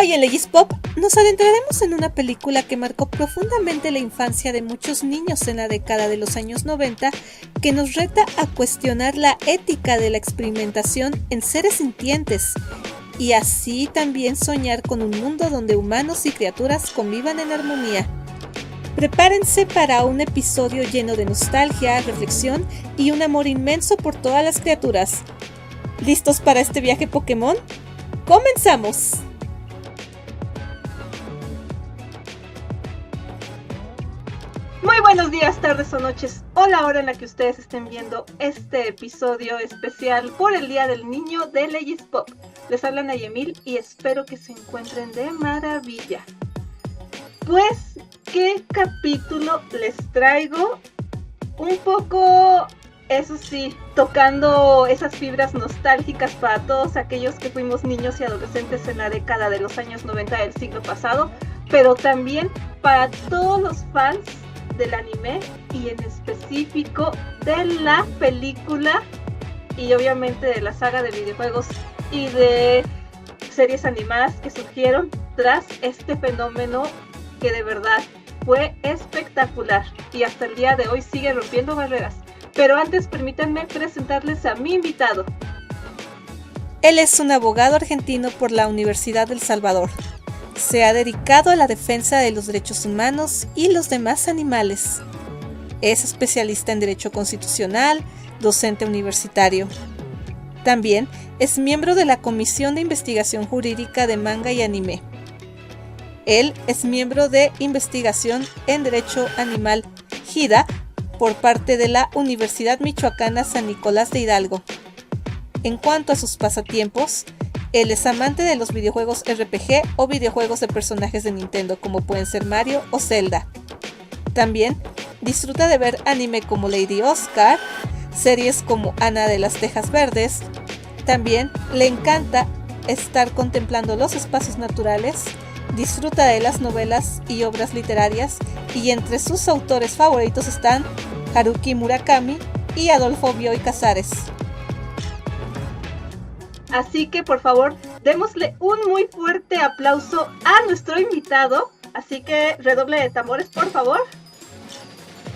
Hoy en Legis Pop nos adentraremos en una película que marcó profundamente la infancia de muchos niños en la década de los años 90, que nos reta a cuestionar la ética de la experimentación en seres sintientes y así también soñar con un mundo donde humanos y criaturas convivan en armonía. Prepárense para un episodio lleno de nostalgia, reflexión y un amor inmenso por todas las criaturas. ¿Listos para este viaje Pokémon? ¡Comenzamos! Muy buenos días, tardes o noches, o la hora en la que ustedes estén viendo este episodio especial por el Día del Niño de Legis Pop. Les habla Nayemil y espero que se encuentren de maravilla. Pues, ¿qué capítulo les traigo? Un poco, eso sí, tocando esas fibras nostálgicas para todos aquellos que fuimos niños y adolescentes en la década de los años 90 del siglo pasado, pero también para todos los fans del anime y en específico de la película y obviamente de la saga de videojuegos y de series animadas que surgieron tras este fenómeno que de verdad fue espectacular y hasta el día de hoy sigue rompiendo barreras. Pero antes permítanme presentarles a mi invitado. Él es un abogado argentino por la Universidad del Salvador. Se ha dedicado a la defensa de los derechos humanos y los demás animales. Es especialista en Derecho Constitucional, docente universitario. También es miembro de la Comisión de Investigación Jurídica de Manga y Anime. Él es miembro de Investigación en Derecho Animal GIDA por parte de la Universidad Michoacana San Nicolás de Hidalgo. En cuanto a sus pasatiempos, él es amante de los videojuegos RPG o videojuegos de personajes de Nintendo como pueden ser Mario o Zelda. También disfruta de ver anime como Lady Oscar, series como Ana de las Tejas Verdes. También le encanta estar contemplando los espacios naturales, disfruta de las novelas y obras literarias y entre sus autores favoritos están Haruki Murakami y Adolfo Bioy Casares. Así que por favor, démosle un muy fuerte aplauso a nuestro invitado. Así que redoble de tambores, por favor.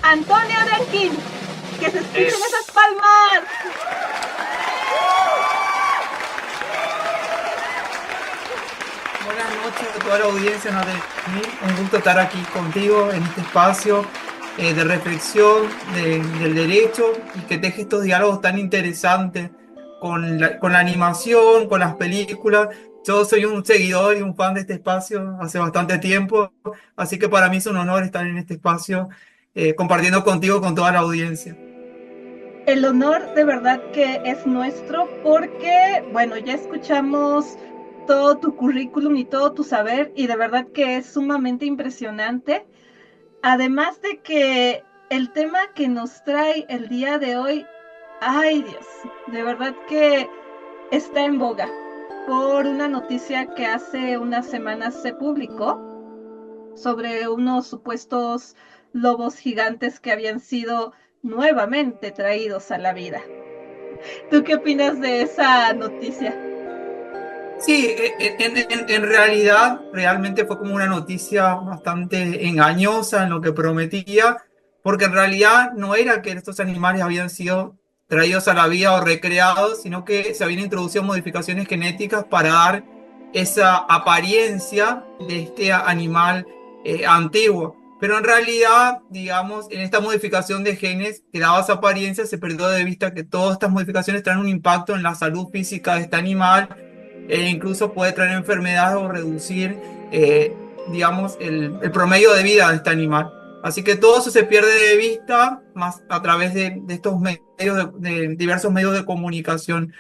Antonio Bianchín, que se escuchen esas palmas. Buenas noches a toda la audiencia, un gusto estar aquí contigo en este espacio de reflexión del derecho y que teje estos diálogos tan interesantes con la animación, con las películas. Yo soy un seguidor y un fan de este espacio hace bastante tiempo, así que para mí es un honor estar en este espacio compartiendo contigo, con toda la audiencia. El honor de verdad que es nuestro porque, bueno, ya escuchamos todo tu currículum y todo tu saber y de verdad que es sumamente impresionante. Además de que el tema que nos trae el día de hoy, ay Dios, de verdad que está en boga por una noticia que hace unas semanas se publicó sobre unos supuestos lobos gigantes que habían sido nuevamente traídos a la vida. ¿Tú qué opinas de esa noticia? Sí, en realidad, realmente fue como una noticia bastante engañosa en lo que prometía, porque en realidad no era que estos animales habían sido traídos a la vida o recreados, sino que se habían introducido modificaciones genéticas para dar esa apariencia de este animal antiguo. Pero en realidad, digamos, en esta modificación de genes que daba esa apariencia, se perdió de vista que todas estas modificaciones traen un impacto en la salud física de este animal e incluso puede traer enfermedades o reducir, digamos, el promedio de vida de este animal. Así que todo eso se pierde de vista más a través de estos medios, de diversos medios de comunicación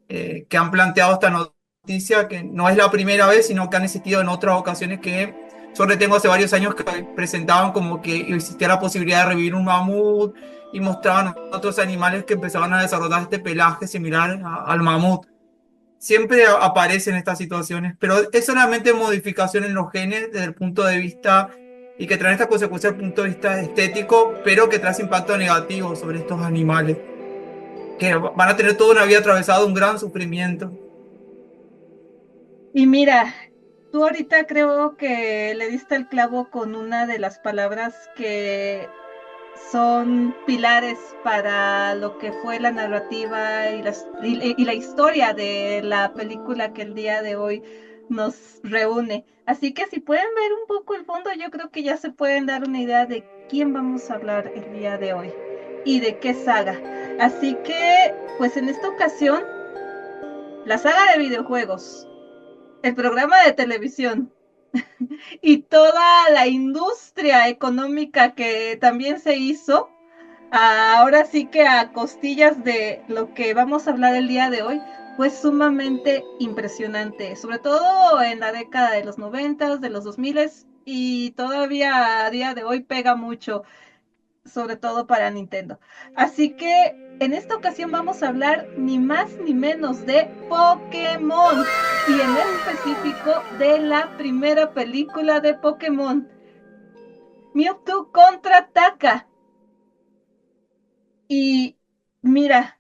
que han planteado esta noticia, que no es la primera vez, sino que han existido en otras ocasiones que yo retengo hace varios años que presentaban como que existía la posibilidad de revivir un mamut y mostraban otros animales que empezaban a desarrollar este pelaje similar al mamut. Siempre aparecen estas situaciones, pero es solamente modificación en los genes desde el punto de vista y que traen estas consecuencias desde el punto de vista estético, pero que trae impacto negativo sobre estos animales, que van a tener toda una vida atravesada de un gran sufrimiento. Y mira, Tú ahorita creo que le diste el clavo con una de las palabras que son pilares para lo que fue la narrativa y la historia de la película que el día de hoy nos reúne. Así que si pueden ver un poco el fondo, yo creo que ya se pueden dar una idea de quién vamos a hablar el día de hoy y de qué saga. Así que, pues en esta ocasión, la saga de videojuegos, el programa de televisión y toda la industria económica que también se hizo, ahora sí que a costillas de lo que vamos a hablar el día de hoy, fue sumamente impresionante, sobre todo en la década de los 90, de los 2000 y todavía a día de hoy pega mucho, sobre todo para Nintendo. Así que en esta ocasión vamos a hablar ni más ni menos de Pokémon y en específico de la primera película de Pokémon, Mewtwo contraataca. Y mira,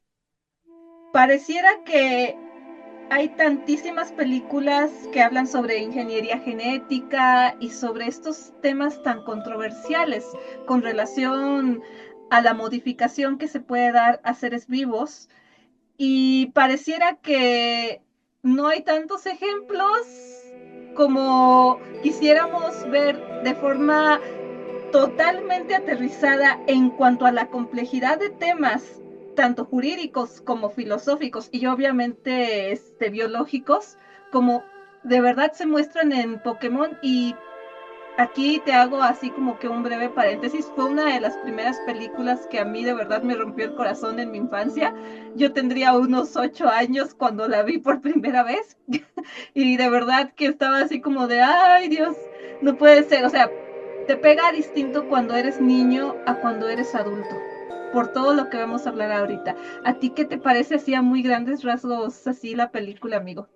pareciera que hay tantísimas películas que hablan sobre ingeniería genética y sobre estos temas tan controversiales con relación a la modificación que se puede dar a seres vivos. Y pareciera que no hay tantos ejemplos como quisiéramos ver de forma totalmente aterrizada en cuanto a la complejidad de temas, tanto jurídicos como filosóficos y obviamente biológicos, como de verdad se muestran en Pokémon. Y aquí te hago así como que un breve paréntesis. Fue una de las primeras películas que a mí de verdad me rompió el corazón en mi infancia. Yo tendría unos 8 años cuando la vi por primera vez y de verdad que estaba así como de, ay Dios, no puede ser. O sea, te pega distinto cuando eres niño a cuando eres adulto, por todo lo que vamos a hablar ahorita. ¿A ti qué te parece así a muy grandes rasgos así la película, amigo?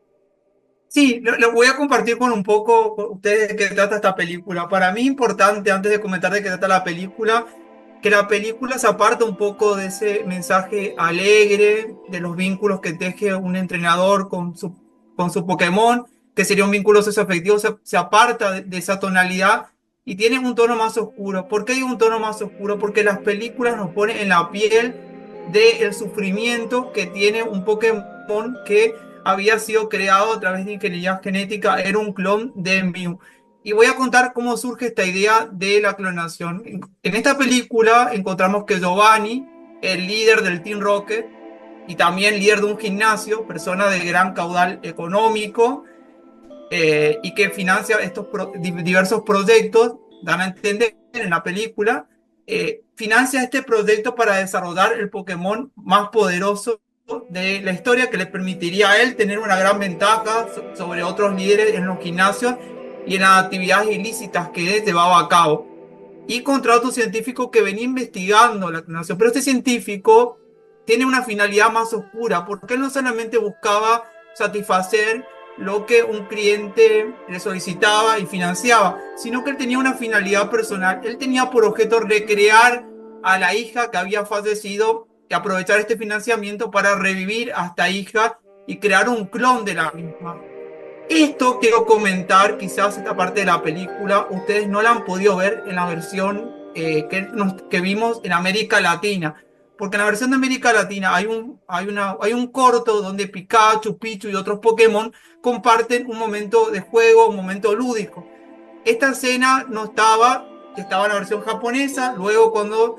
Sí, lo voy a compartir con un poco con ustedes de qué trata esta película. Para mí importante, antes de comentar de qué trata la película, que la película se aparta un poco de ese mensaje alegre, de los vínculos que teje un entrenador con su Pokémon, que sería un vínculo socioafectivo, se aparta de esa tonalidad y tiene un tono más oscuro. ¿Por qué digo un tono más oscuro? Porque las películas nos ponen en la piel del sufrimiento que tiene un Pokémon que había sido creado a través de ingeniería genética, era un clon de Mew. Y voy a contar cómo surge esta idea de la clonación. En esta película encontramos que Giovanni, el líder del Team Rocket y también líder de un gimnasio, persona de gran caudal económico y que financia estos diversos proyectos, dan a entender en la película, financia este proyecto para desarrollar el Pokémon más poderoso de la historia que le permitiría a él tener una gran ventaja sobre otros líderes en los gimnasios y en las actividades ilícitas que llevaba a cabo. Y contra otro científico que venía investigando la clonación. Pero este científico tiene una finalidad más oscura, porque él no solamente buscaba satisfacer lo que un cliente le solicitaba y financiaba, sino que él tenía una finalidad personal. Él tenía por objeto recrear a la hija que había fallecido y aprovechar este financiamiento para revivir a esta hija y crear un clon de la misma. Esto quiero comentar, quizás esta parte de la película, ustedes no la han podido ver en la versión que vimos en América Latina, porque en la versión de América Latina hay un corto donde Pikachu, Pichu y otros Pokémon comparten un momento de juego, un momento lúdico. Esta escena no estaba, estaba en la versión japonesa, luego cuando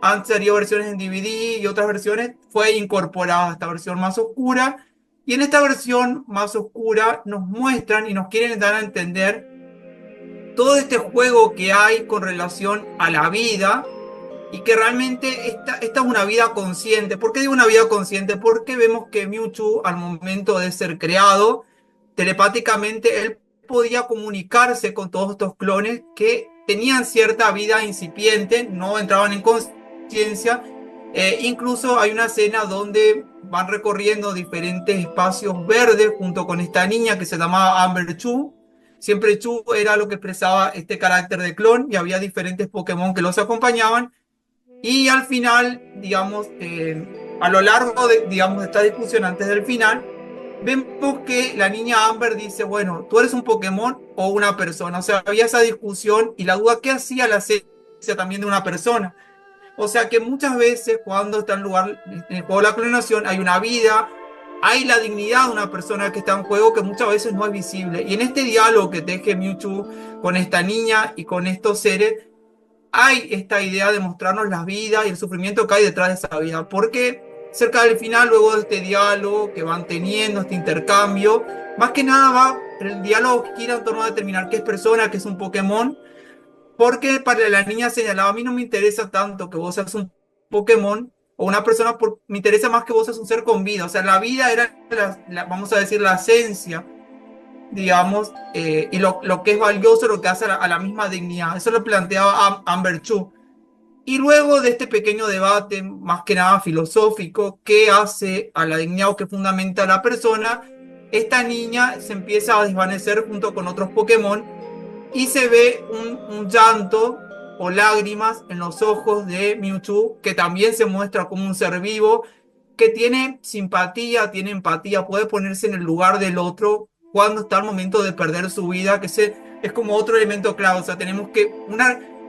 han salido versiones en DVD y otras versiones, fue incorporada esta versión más oscura. Y en esta versión más oscura nos muestran y nos quieren dar a entender todo este juego que hay con relación a la vida y que realmente esta es una vida consciente. ¿Por qué digo una vida consciente? Porque vemos que Mewtwo al momento de ser creado, telepáticamente él podía comunicarse con todos estos clones que tenían cierta vida incipiente, no entraban en conciencia. Incluso hay una escena donde van recorriendo diferentes espacios verdes junto con esta niña que se llamaba Amber Chu. Siempre Chu era lo que expresaba este carácter de clon y había diferentes Pokémon que los acompañaban. Y al final, digamos, a lo largo de, digamos, de esta discusión antes del final, vemos que la niña Amber dice, bueno, ¿tú eres un Pokémon o una persona? O sea, había esa discusión y la duda, ¿qué hacía la esencia también de una persona? O sea que muchas veces cuando está en lugar en el juego de la clonación hay una vida, hay la dignidad de una persona que está en juego que muchas veces no es visible. Y en este diálogo que teje Mewtwo con esta niña y con estos seres, hay esta idea de mostrarnos la vida y el sufrimiento que hay detrás de esa vida. Porque cerca del final, luego de este diálogo que van teniendo, este intercambio, más que nada va, el diálogo gira en torno a determinar qué es persona, qué es un Pokémon, porque para la niña señalaba, a mí no me interesa tanto que vos seas un Pokémon o una persona, me interesa más que vos seas un ser con vida. O sea, la vida era, vamos a decir, la esencia, digamos, y lo que es valioso, lo que hace a la misma dignidad. Eso lo planteaba Amber Chu. Y luego de este pequeño debate, más que nada filosófico, ¿qué hace a la dignidad o qué fundamenta a la persona? Esta niña se empieza a desvanecer junto con otros Pokémon y se ve un llanto o lágrimas en los ojos de Mewtwo, que también se muestra como un ser vivo, que tiene simpatía, tiene empatía, puede ponerse en el lugar del otro cuando está al momento de perder su vida, es como otro elemento clave. O sea, tenemos que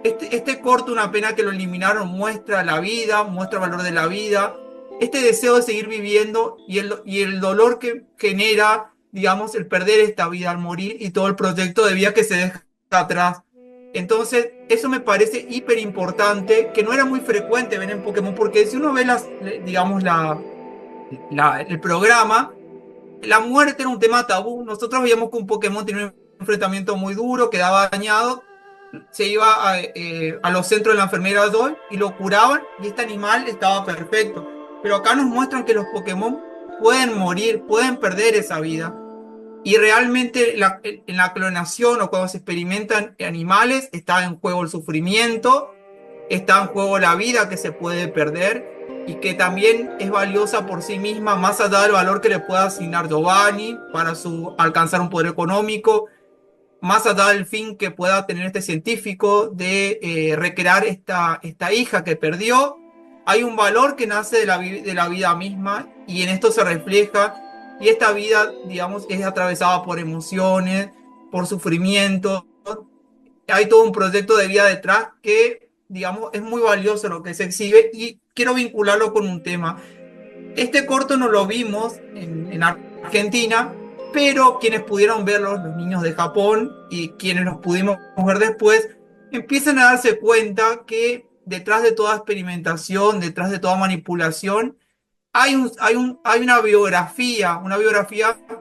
este corto, una pena que lo eliminaron, muestra la vida, muestra el valor de la vida, este deseo de seguir viviendo y el dolor que genera, digamos, el perder esta vida al morir y todo el proyecto de vida que se deja atrás. Entonces, eso me parece hiper importante, que no era muy frecuente ver en Pokémon, porque si uno ve digamos, el programa, la muerte era un tema tabú. Nosotros veíamos que un Pokémon tenía un enfrentamiento muy duro, quedaba dañado, se iba a los centros de la enfermera Doll y lo curaban y este animal estaba perfecto. Pero acá nos muestran que los Pokémon pueden morir, pueden perder esa vida. Y realmente en la clonación o cuando se experimentan animales está en juego el sufrimiento, está en juego la vida que se puede perder y que también es valiosa por sí misma, más allá del valor que le pueda asignar Giovanni para alcanzar un poder económico, más allá del fin que pueda tener este científico de recrear esta hija que perdió. Hay un valor que nace de la vida misma y en esto se refleja. Y esta vida, digamos, es atravesada por emociones, por sufrimiento. Hay todo un proyecto de vida detrás que, digamos, es muy valioso lo que se exhibe y quiero vincularlo con un tema. Este corto no lo vimos en Argentina, pero quienes pudieron verlo, los niños de Japón y quienes los pudimos ver después, empiezan a darse cuenta que detrás de toda experimentación, detrás de toda manipulación, hay una biografía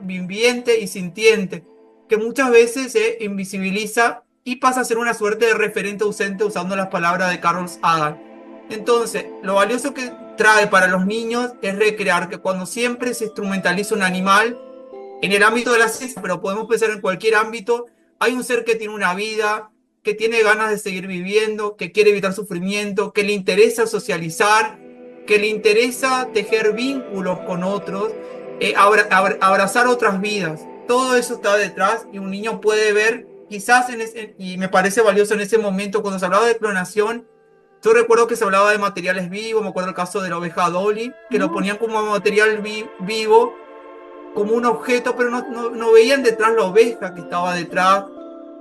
viviente y sintiente, que muchas veces se invisibiliza y pasa a ser una suerte de referente ausente usando las palabras de Carl Sagan. Entonces, lo valioso que trae para los niños es recrear que cuando siempre se instrumentaliza un animal, en el ámbito de la ciencia, pero podemos pensar en cualquier ámbito, hay un ser que tiene una vida, que tiene ganas de seguir viviendo, que quiere evitar sufrimiento, que le interesa socializar, que le interesa tejer vínculos con otros, abrazar otras vidas. Todo eso está detrás y un niño puede ver, quizás y me parece valioso en ese momento, cuando se hablaba de clonación, yo recuerdo que se hablaba de materiales vivos, me acuerdo el caso de la oveja Dolly, que lo ponían como material vivo, como un objeto, pero no veían detrás la oveja que estaba detrás,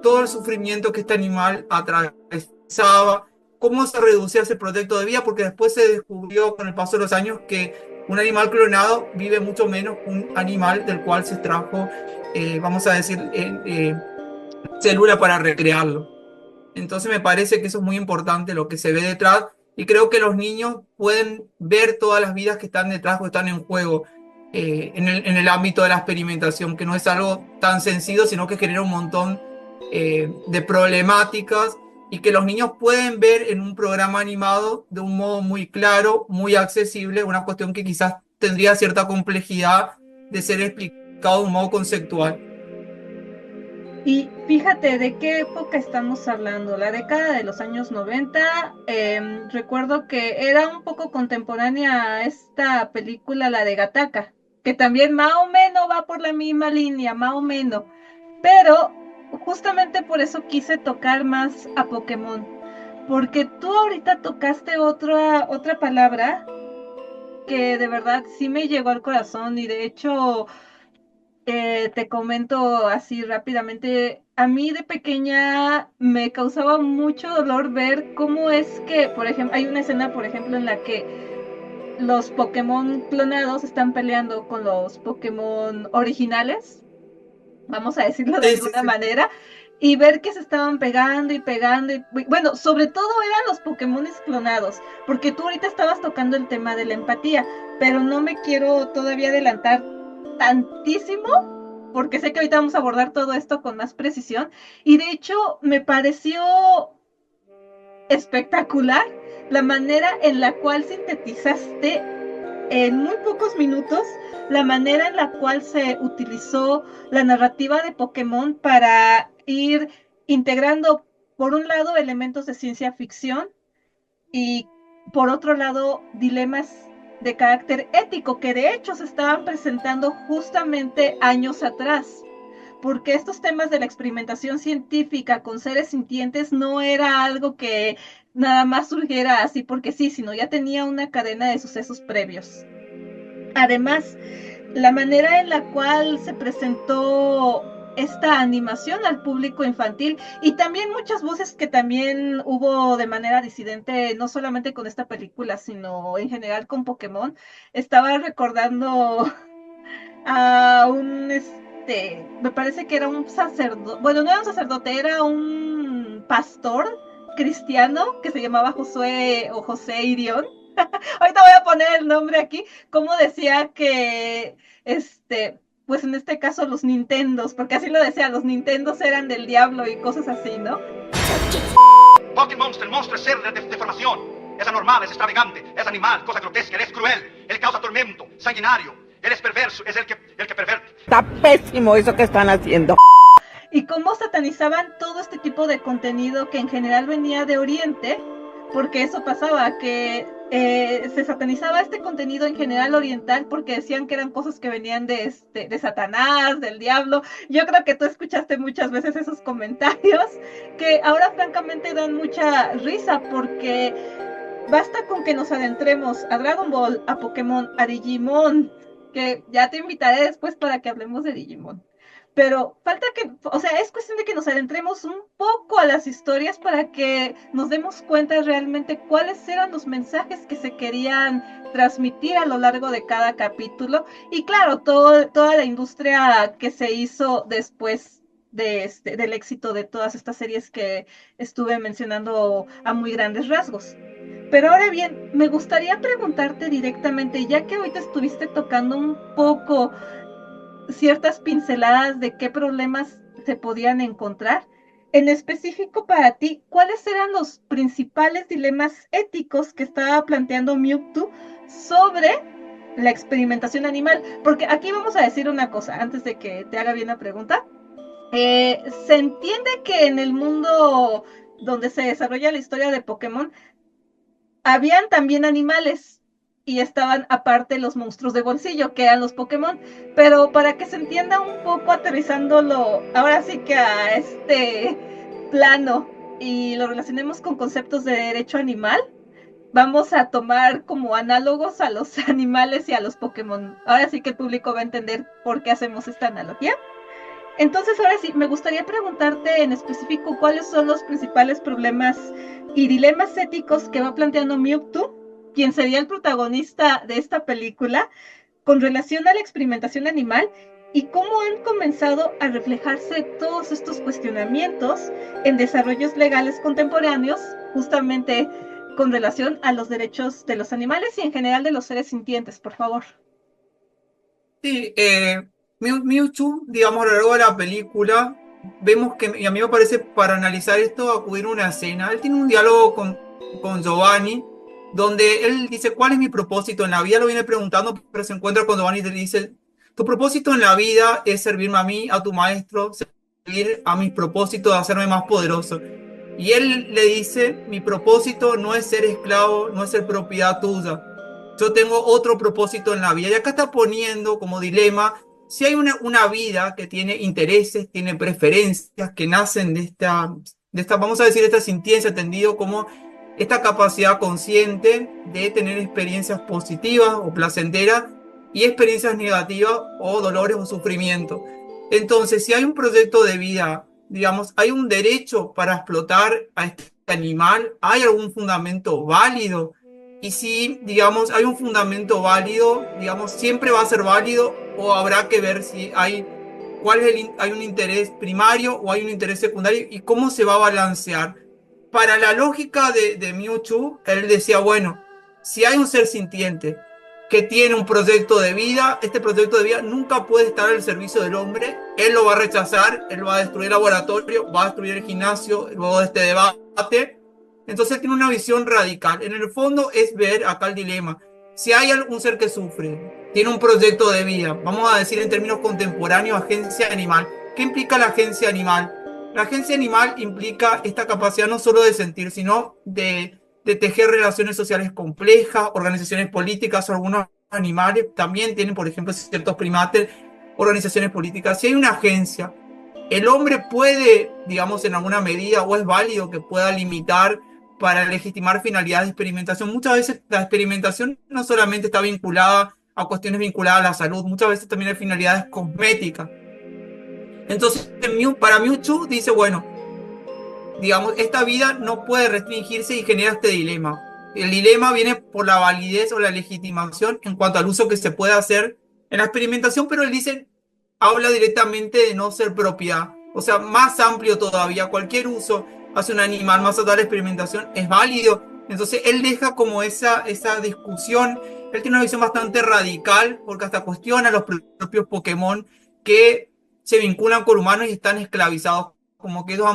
todo el sufrimiento que este animal atravesaba, cómo se reducía ese proyecto de vida, porque después se descubrió con el paso de los años que un animal clonado vive mucho menos que un animal del cual se extrajo, vamos a decir, célula para recrearlo. Entonces me parece que eso es muy importante lo que se ve detrás y creo que los niños pueden ver todas las vidas que están detrás o están en juego en el ámbito de la experimentación, que no es algo tan sencillo, sino que genera un montón de problemáticas y que los niños pueden ver en un programa animado de un modo muy claro, muy accesible, una cuestión que quizás tendría cierta complejidad de ser explicado de un modo conceptual. Y fíjate de qué época estamos hablando, la década de los años 90. Recuerdo que era un poco contemporánea a esta película, la de Gattaca, que también más o menos va por la misma línea, más o menos. Pero justamente por eso quise tocar más a Pokémon, porque tú ahorita tocaste otra palabra que de verdad sí me llegó al corazón y de hecho Te comento así rápidamente, a mí de pequeña me causaba mucho dolor ver cómo es que, por ejemplo, hay una escena, por ejemplo, en la que los Pokémon clonados están peleando con los Pokémon originales, vamos a decirlo de Sí, sí, alguna sí. manera, y ver que se estaban pegando y pegando, y bueno, sobre todo eran los Pokémones clonados, porque tú ahorita estabas tocando el tema de la empatía, pero no me quiero todavía adelantar tantísimo, porque sé que ahorita vamos a abordar todo esto con más precisión, y de hecho me pareció espectacular la manera en la cual sintetizaste en muy pocos minutos la manera en la cual se utilizó la narrativa de Pokémon para ir integrando, por un lado, elementos de ciencia ficción y, por otro lado, dilemas de carácter ético que de hecho se estaban presentando justamente años atrás, porque estos temas de la experimentación científica con seres sintientes no era algo que nada más surgiera así porque sí, sino ya tenía una cadena de sucesos previos. Además, la manera en la cual se presentó esta animación al público infantil y también muchas voces que también hubo de manera disidente, no solamente con esta película, sino en general con Pokémon. Estaba recordando a me parece que era un sacerdote, bueno, no era un sacerdote, era un pastor cristiano que se llamaba Josué o José Irión. Ahorita voy a poner el nombre aquí, como decía que, pues en este caso los Nintendos, porque así lo decía, los Nintendos eran del diablo y cosas así, ¿no? Pokémon Monster, el monstruo es ser de deformación. Es anormal, es extravagante, es animal, cosa grotesca, él es cruel, él causa tormento, sanguinario, él es perverso, es el que perverte. Está pésimo eso que están haciendo. Y cómo satanizaban todo este tipo de contenido que en general venía de Oriente, porque eso pasaba, que se satanizaba este contenido en general oriental porque decían que eran cosas que venían de Satanás, del diablo. Yo creo que tú escuchaste muchas veces esos comentarios que ahora francamente dan mucha risa porque basta con que nos adentremos a Dragon Ball, a Pokémon, a Digimon, que ya te invitaré después para que hablemos de Digimon. Pero falta que, o sea, es cuestión de que nos adentremos un poco a las historias para que nos demos cuenta realmente cuáles eran los mensajes que se querían transmitir a lo largo de cada capítulo. Y claro, toda la industria que se hizo después del éxito de todas estas series que estuve mencionando a muy grandes rasgos. Pero ahora bien, me gustaría preguntarte directamente, ya que ahorita estuviste tocando un poco ciertas pinceladas de qué problemas se podían encontrar, en específico para ti, ¿cuáles eran los principales dilemas éticos que estaba planteando Mewtwo sobre la experimentación animal? Porque aquí vamos a decir una cosa, antes de que te haga bien la pregunta. Se entiende que en el mundo donde se desarrolla la historia de Pokémon, habían también animales y estaban aparte los monstruos de bolsillo, que eran los Pokémon. Pero para que se entienda un poco aterrizándolo ahora sí que a este plano y lo relacionemos con conceptos de derecho animal, vamos a tomar como análogos a los animales y a los Pokémon. Ahora sí que el público va a entender por qué hacemos esta analogía. Entonces, ahora sí, me gustaría preguntarte en específico cuáles son los principales problemas y dilemas éticos que va planteando Mewtwo, quien sería el protagonista de esta película, con relación a la experimentación animal y cómo han comenzado a reflejarse todos estos cuestionamientos en desarrollos legales contemporáneos, justamente con relación a los derechos de los animales y en general de los seres sintientes, por favor. Sí, Mewtwo, digamos, a lo largo de la película, vemos que, y a mí me parece, para analizar esto, acudir a una escena. Él tiene un diálogo con Giovanni, donde él dice, ¿cuál es mi propósito en la vida? Lo viene preguntando, pero se encuentra con Giovanni y le dice, tu propósito en la vida es servirme a mí, a tu maestro, servir a mis propósitos de hacerme más poderoso. Y él le dice, mi propósito no es ser esclavo, no es ser propiedad tuya. Yo tengo otro propósito en la vida. Y acá está poniendo como dilema si hay una vida que tiene intereses, tiene preferencias, que nacen de esta, vamos a decir, esta sintiencia, entendido como esta capacidad consciente de tener experiencias positivas o placenteras, y experiencias negativas o dolores o sufrimiento. Entonces, si hay un proyecto de vida, digamos, hay un derecho para explotar a este animal, hay algún fundamento válido. Y si, digamos, hay un fundamento válido, digamos, siempre va a ser válido o habrá que ver si hay, hay un interés primario o hay un interés secundario y cómo se va a balancear. Para la lógica de Mewtwo, él decía, bueno, si hay un ser sintiente que tiene un proyecto de vida, este proyecto de vida nunca puede estar al servicio del hombre, él lo va a rechazar, él va a destruir el laboratorio, va a destruir el gimnasio, luego de este debate. Entonces él tiene una visión radical. En el fondo es ver acá el dilema. Si hay algún ser que sufre, tiene un proyecto de vida, vamos a decir en términos contemporáneos, agencia animal. ¿Qué implica la agencia animal? La agencia animal implica esta capacidad no solo de sentir, sino de tejer relaciones sociales complejas, organizaciones políticas, algunos animales también tienen, por ejemplo, ciertos primates, organizaciones políticas. Si hay una agencia, el hombre puede, digamos, en alguna medida, o es válido que pueda limitar para legitimar finalidades de experimentación. Muchas veces la experimentación no solamente está vinculada a cuestiones vinculadas a la salud, muchas veces también hay finalidades cosméticas. Entonces, para Mewtwo dice, bueno, digamos, esta vida no puede restringirse y genera este dilema. El dilema viene por la validez o la legitimación en cuanto al uso que se puede hacer en la experimentación, pero él dice, habla directamente de no ser propiedad. O sea, más amplio todavía, cualquier uso hacia un animal, más allá de la experimentación, es válido. Entonces, él deja como esa discusión. Él tiene una visión bastante radical, porque hasta cuestiona a los propios Pokémon que se vinculan con humanos y están esclavizados, como que ellos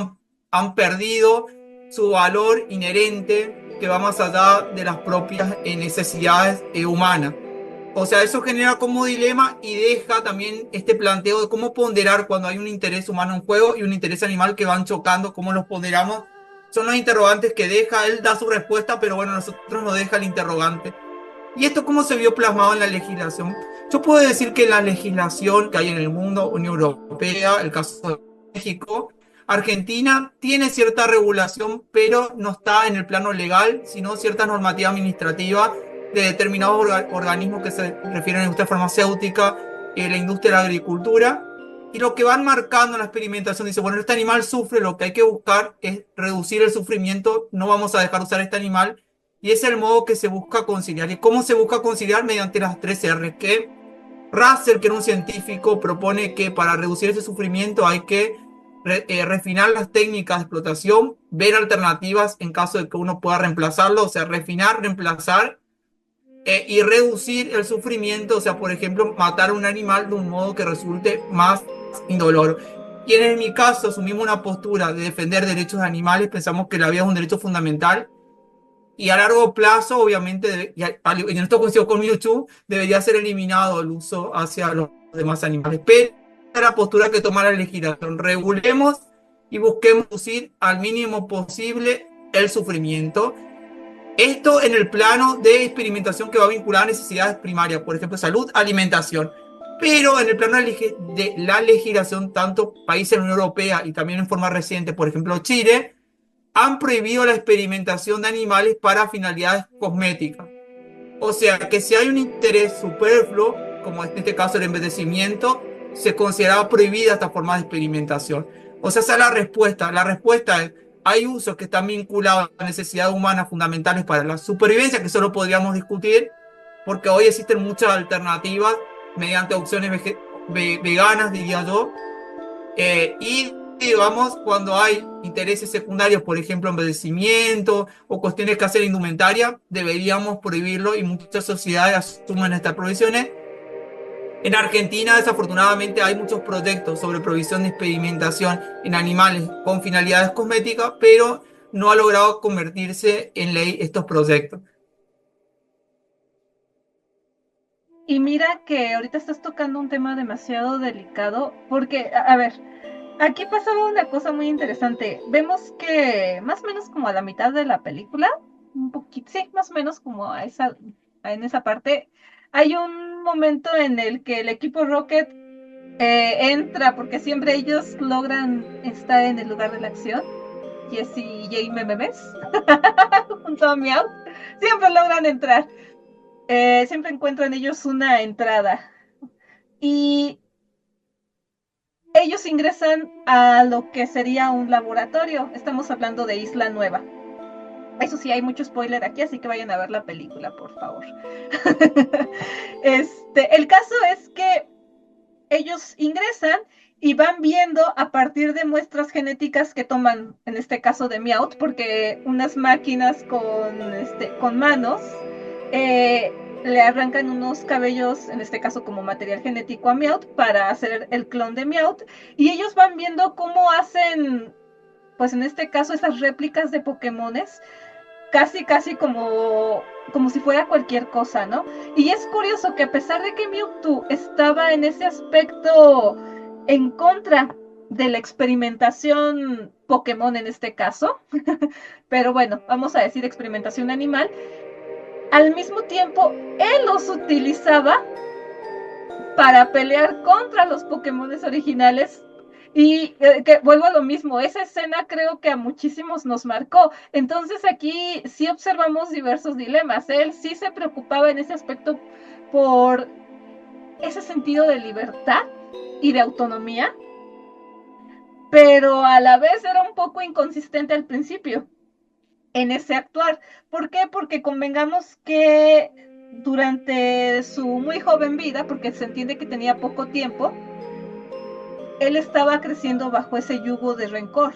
han perdido su valor inherente que va más allá de las propias necesidades humanas. O sea, eso genera como dilema y deja también este planteo de cómo ponderar cuando hay un interés humano en juego y un interés animal que van chocando, cómo los ponderamos. Son los interrogantes que deja, él da su respuesta, pero bueno, nosotros nos deja el interrogante. ¿Y esto cómo se vio plasmado en la legislación? Yo puedo decir que la legislación que hay en el mundo, Unión Europea, el caso de México, Argentina tiene cierta regulación, pero no está en el plano legal, sino cierta normativa administrativa de determinados organismos que se refieren a la industria farmacéutica, la industria de la agricultura, y lo que van marcando en la experimentación dice, bueno, este animal sufre, lo que hay que buscar es reducir el sufrimiento, no vamos a dejar usar este animal, y es el modo que se busca conciliar. ¿Y cómo se busca conciliar? Mediante las 3 R, que Russell, que era un científico, propone que para reducir ese sufrimiento hay que refinar las técnicas de explotación, ver alternativas en caso de que uno pueda reemplazarlo, o sea, refinar, reemplazar y reducir el sufrimiento, o sea, por ejemplo, matar a un animal de un modo que resulte más indoloro. Y en mi caso asumimos una postura de defender derechos de animales, pensamos que la vida es un derecho fundamental y a largo plazo, obviamente, y en esto coincido con Mewtwo, debería ser eliminado el uso hacia los demás animales. Pero la postura que toma la legislación, regulemos y busquemos reducir al mínimo posible el sufrimiento. Esto en el plano de experimentación que va a vincular a necesidades primarias, por ejemplo, salud, alimentación. Pero en el plano de la legislación, tanto países de la Unión Europea y también en forma reciente, por ejemplo, Chile, han prohibido la experimentación de animales para finalidades cosméticas. O sea, que si hay un interés superfluo, como en este caso el envejecimiento, se consideraba prohibida esta forma de experimentación. O sea, esa es la respuesta. La respuesta es, hay usos que están vinculados a necesidades humanas fundamentales para la supervivencia, que solo podríamos discutir, porque hoy existen muchas alternativas mediante opciones veganas, diría yo, y digamos, cuando hay intereses secundarios, por ejemplo, envejecimiento o cuestiones que hacer indumentaria, deberíamos prohibirlo y muchas sociedades asumen estas prohibiciones. En Argentina, desafortunadamente, hay muchos proyectos sobre prohibición de experimentación en animales con finalidades cosméticas, pero no ha logrado convertirse en ley estos proyectos. Y mira que ahorita estás tocando un tema demasiado delicado, porque, a ver, aquí pasaba una cosa muy interesante. Vemos que más o menos como a la mitad de la película, un poquito, sí, más o menos como en esa parte, hay un momento en el que el equipo Rocket entra, porque siempre ellos logran estar en el lugar de la acción. Jesse y Jay Memes, junto a Meow, siempre logran entrar. siempre encuentran ellos una entrada y ellos ingresan a lo que sería un laboratorio. Estamos hablando de Isla Nueva. Eso sí, hay mucho spoiler aquí, así que vayan a ver la película, por favor. El caso es que ellos ingresan y van viendo a partir de muestras genéticas que toman, en este caso de Meowth, porque unas máquinas con manos eh, le arrancan unos cabellos, en este caso como material genético a Meowth, para hacer el clon de Meowth, y ellos van viendo cómo hacen, pues en este caso, esas réplicas de Pokémones, casi como si fuera cualquier cosa, ¿no? Y es curioso que a pesar de que Mewtwo estaba en ese aspecto en contra de la experimentación Pokémon en este caso, pero bueno, vamos a decir experimentación animal, al mismo tiempo él los utilizaba para pelear contra los Pokémones originales. Y que vuelvo a lo mismo, esa escena creo que a muchísimos nos marcó. Entonces aquí sí observamos diversos dilemas. Él sí se preocupaba en ese aspecto por ese sentido de libertad y de autonomía, pero a la vez era un poco inconsistente al principio en ese actuar. ¿Por qué? Porque convengamos que durante su muy joven vida, porque se entiende que tenía poco tiempo, él estaba creciendo bajo ese yugo de rencor,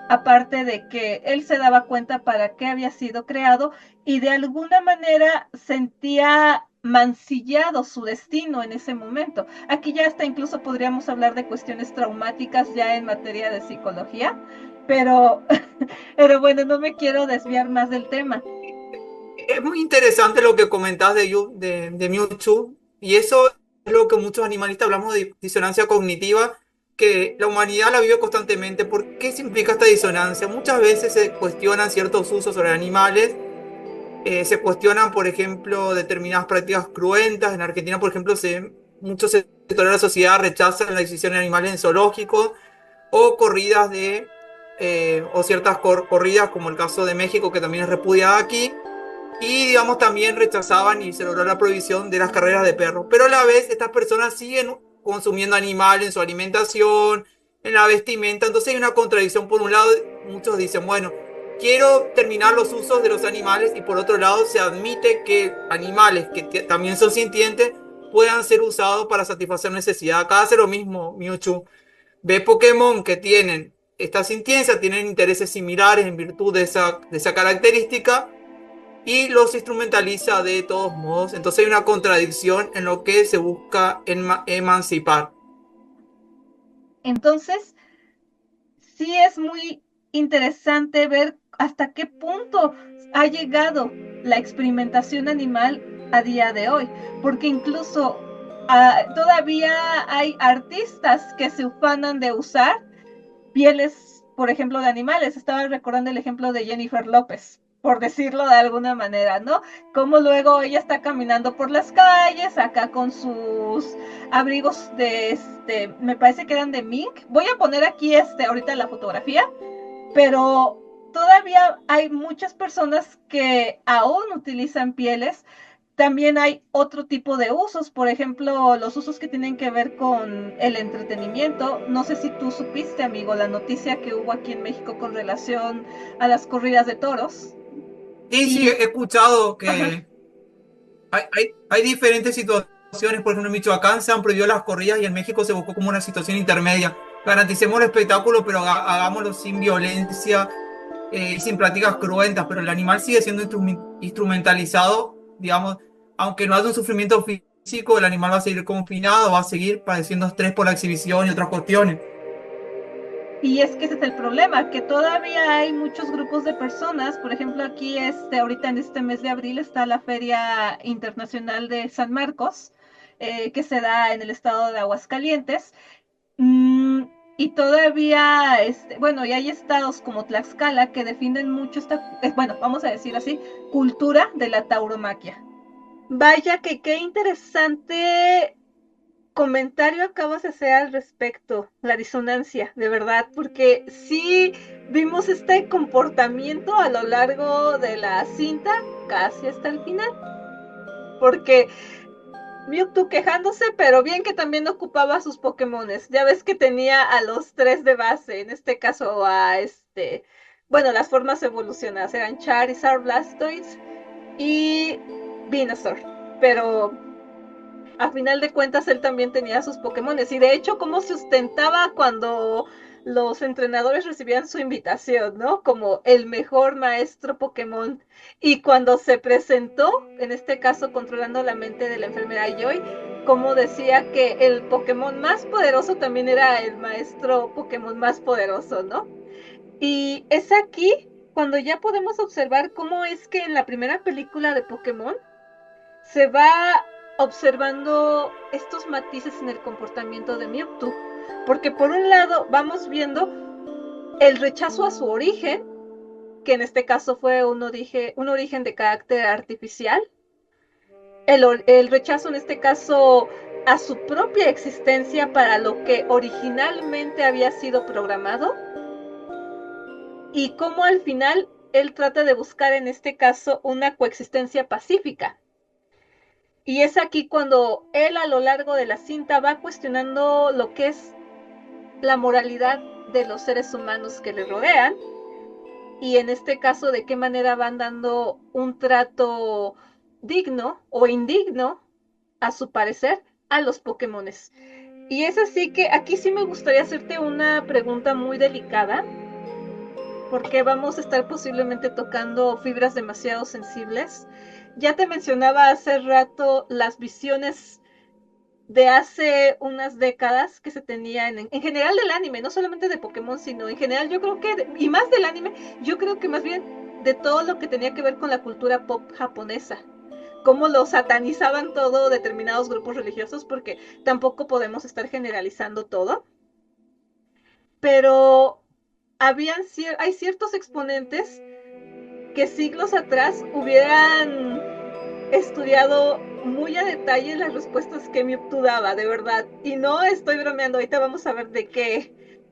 aparte de que él se daba cuenta para qué había sido creado y de alguna manera sentía mancillado su destino en ese momento. Aquí ya hasta incluso podríamos hablar de cuestiones traumáticas ya en materia de psicología, pero, pero bueno, no me quiero desviar más del tema. Es muy interesante lo que comentás de Mewtwo, y eso es lo que muchos animalistas hablamos de disonancia cognitiva, que la humanidad la vive constantemente. ¿Por qué se implica esta disonancia? Muchas veces se cuestionan ciertos usos sobre animales, se cuestionan, por ejemplo, determinadas prácticas cruentas. En Argentina, por ejemplo, muchos sectores de la sociedad rechazan la exhibición de animales en zoológicos o corridas o ciertas corridas, como el caso de México, que también es repudiada aquí. Y digamos también rechazaban y se logró la prohibición de las carreras de perros. Pero a la vez estas personas siguen consumiendo animales en su alimentación, en la vestimenta. Entonces hay una contradicción. Por un lado, muchos dicen, bueno, quiero terminar los usos de los animales, y por otro lado se admite que animales que también son sintientes puedan ser usados para satisfacer necesidades. Acá hace lo mismo Mewtwo. Ve Pokémon que tienen esta sintiencia, tienen intereses similares en virtud de esa característica, y los instrumentaliza de todos modos. Entonces hay una contradicción en lo que se busca emancipar. Entonces, sí es muy interesante ver hasta qué punto ha llegado la experimentación animal a día de hoy, porque incluso todavía hay artistas que se ufanan de usar pieles, por ejemplo, de animales. Estaba recordando el ejemplo de Jennifer López, por decirlo de alguna manera, ¿no? Como luego ella está caminando por las calles, acá con sus abrigos me parece que eran de mink. Voy a poner aquí ahorita la fotografía, pero todavía hay muchas personas que aún utilizan pieles. También hay otro tipo de usos, por ejemplo, los usos que tienen que ver con el entretenimiento. No sé si tú supiste, amigo, la noticia que hubo aquí en México con relación a las corridas de toros. Sí, sí, Y, he escuchado ajá, que hay diferentes situaciones. Por ejemplo, en Michoacán se han prohibido las corridas y en México se buscó como una situación intermedia. Garanticemos el espectáculo, pero hagámoslo sin violencia y sin prácticas cruentas. Pero el animal sigue siendo instrumentalizado, digamos, aunque no haya un sufrimiento físico, el animal va a seguir confinado, va a seguir padeciendo estrés por la exhibición y otras cuestiones. y es que ese es el problema, que todavía hay muchos grupos de personas. Por ejemplo, aquí ahorita en este mes de abril está la Feria Internacional de San Marcos, que se da en el estado de Aguascalientes. Mm, y todavía, bueno, y hay estados como Tlaxcala que defienden mucho bueno, vamos a decir así, cultura de la tauromaquia. Vaya que qué interesante comentario acabas de hacer al respecto, la disonancia, de verdad, porque sí vimos este comportamiento a lo largo de la cinta, casi hasta el final. porque Mewtwo quejándose, pero bien que también ocupaba sus Pokémones. Ya ves que tenía a los 3 de base, en este caso bueno, las formas evolucionadas eran Charizard, Blastoise y Venusaur, pero a final de cuentas él también tenía sus Pokémones, y de hecho cómo se ostentaba cuando los entrenadores recibían su invitación, ¿no? Como el mejor maestro Pokémon. Y cuando se presentó, en este caso controlando la mente de la enfermera Joy, como decía que el Pokémon más poderoso también era el maestro Pokémon más poderoso, ¿no? Y es aquí cuando ya podemos observar cómo es que en la primera película de Pokémon se va observando estos matices en el comportamiento de Mewtwo. Porque por un lado vamos viendo el rechazo a su origen, que en este caso fue un origen de carácter artificial. El rechazo en este caso a su propia existencia para lo que originalmente había sido programado. Y cómo al final él trata de buscar en este caso una coexistencia pacífica. Y es aquí cuando él a lo largo de la cinta va cuestionando lo que es la moralidad de los seres humanos que le rodean, y en este caso de qué manera van dando un trato digno o indigno, a su parecer, a los Pokémones. Y es así que aquí sí me gustaría hacerte una pregunta muy delicada, porque vamos a estar posiblemente tocando fibras demasiado sensibles. Ya te mencionaba hace rato las visiones de hace unas décadas que se tenían en general del anime, no solamente de Pokémon, sino en general yo creo que, y más del anime, yo creo que más bien de todo lo que tenía que ver con la cultura pop japonesa, cómo lo satanizaban todo determinados grupos religiosos, porque tampoco podemos estar generalizando todo, pero hay ciertos exponentes que siglos atrás hubieran estudiado muy a detalle las respuestas que Mewtwo daba, de verdad. Y no estoy bromeando, ahorita vamos a ver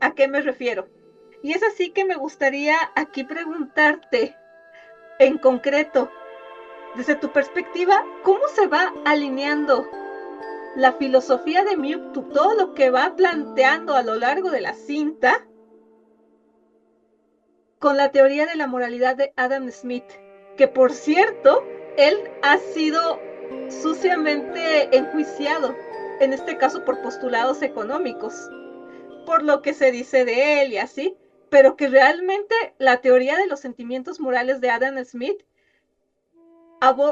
a qué me refiero. Y es así que me gustaría aquí preguntarte, en concreto, desde tu perspectiva, ¿cómo se va alineando la filosofía de Mewtwo, todo lo que va planteando a lo largo de la cinta, con la teoría de la moralidad de Adam Smith? Que por cierto, él ha sido suciamente enjuiciado, en este caso por postulados económicos, por lo que se dice de él y así, pero que realmente la teoría de los sentimientos morales de Adam Smith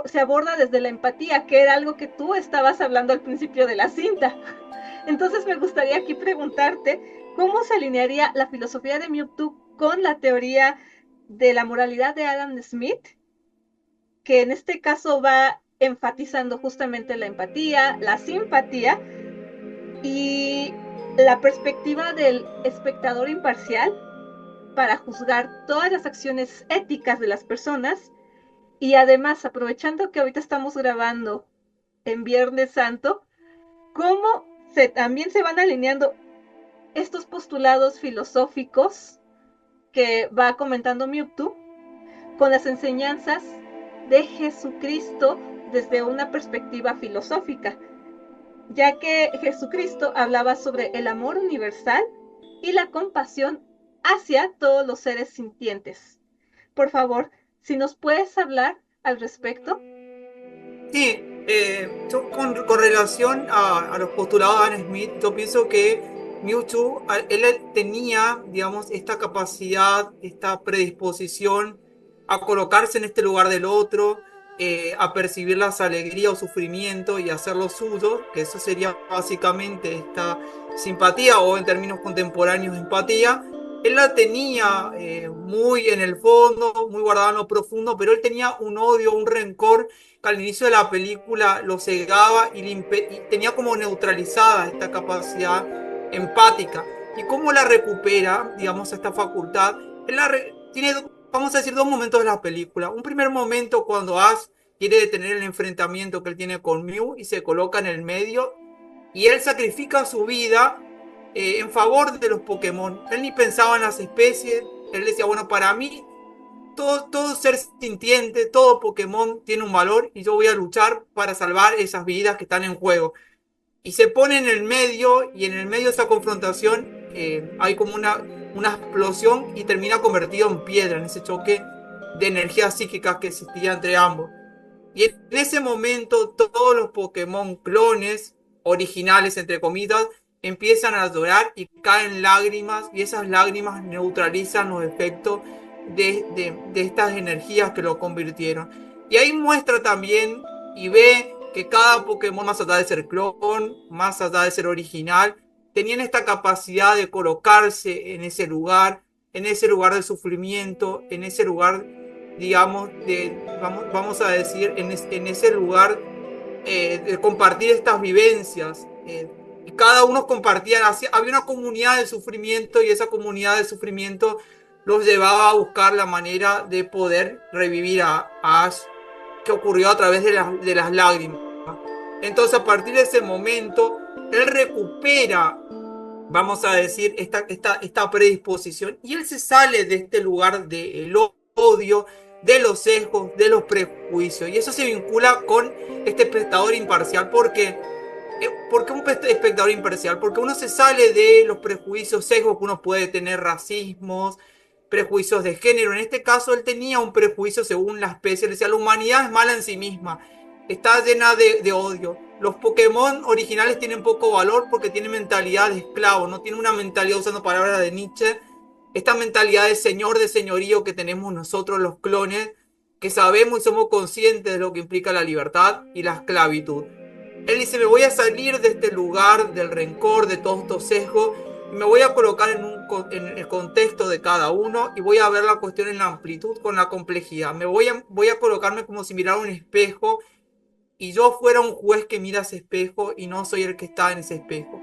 se aborda desde la empatía, que era algo que tú estabas hablando al principio de la cinta. Entonces me gustaría aquí preguntarte, ¿cómo se alinearía la filosofía de Mewtwo con la teoría de la moralidad de Adam Smith, que en este caso va enfatizando justamente la empatía, la simpatía y la perspectiva del espectador imparcial para juzgar todas las acciones éticas de las personas? Y además, aprovechando que ahorita estamos grabando en Viernes Santo, ¿cómo también se van alineando estos postulados filosóficos que va comentando Mewtwo con las enseñanzas de Jesucristo desde una perspectiva filosófica, ya que Jesucristo hablaba sobre el amor universal y la compasión hacia todos los seres sintientes? Por favor, si nos puedes hablar al respecto. Sí, yo con relación a los postulados de Adam Smith, yo pienso que Mewtwo, él tenía, digamos, esta capacidad, esta predisposición a colocarse en este lugar del otro, a percibir las alegrías o sufrimiento y hacerlo suyo, que eso sería básicamente esta simpatía, o en términos contemporáneos empatía. Él la tenía muy en el fondo, muy guardada en lo profundo, pero él tenía un odio, un rencor que al inicio de la película lo cegaba y tenía como neutralizada esta capacidad empática. ¿Y cómo la recupera, digamos, esta facultad? Él tiene, vamos a decir, dos momentos de la película. Un primer momento cuando Ash quiere detener el enfrentamiento que él tiene con Mew y se coloca en el medio, y él sacrifica su vida en favor de los Pokémon. Él ni pensaba en las especies, él decía, bueno, para mí todo ser sintiente, todo Pokémon tiene un valor y yo voy a luchar para salvar esas vidas que están en juego. Y se pone en el medio, y en el medio de esa confrontación hay como una explosión y termina convertido en piedra, en ese choque de energías psíquicas que existía entre ambos. Y en ese momento todos los Pokémon clones, originales entre comillas, empiezan a llorar y caen lágrimas, y esas lágrimas neutralizan los efectos de estas energías que lo convirtieron. Y ahí muestra también y ve que cada Pokémon, más allá de ser clon, más allá de ser original, tenían esta capacidad de colocarse en ese lugar de sufrimiento, en ese lugar, digamos, vamos a decir, en ese lugar de compartir estas vivencias. Y cada uno compartía, había una comunidad de sufrimiento, y esa comunidad de sufrimiento los llevaba a buscar la manera de poder revivir a Ash, que ocurrió a través de las lágrimas. Entonces, a partir de ese momento, él recupera, vamos a decir, esta predisposición, y él se sale de este lugar del odio, de los sesgos, de los prejuicios, y eso se vincula con este espectador imparcial. ¿Por qué? ¿Por qué un espectador imparcial? Porque uno se sale de los prejuicios, sesgos que uno puede tener, racismos, prejuicios de género. En este caso, él tenía un prejuicio según la especie. Él decía, la humanidad es mala en sí misma, está llena de odio. Los Pokémon originales tienen poco valor porque tienen mentalidad de esclavo, no tienen una mentalidad, usando palabras de Nietzsche, esta mentalidad de señor, de señorío que tenemos nosotros los clones, que sabemos y somos conscientes de lo que implica la libertad y la esclavitud. Él dice, me voy a salir de este lugar del rencor, de todos estos sesgos, y me voy a colocar en el contexto de cada uno, y voy a ver la cuestión en la amplitud con la complejidad. Voy a colocarme como si mirara un espejo, y yo fuera un juez que mira ese espejo, y no soy el que está en ese espejo.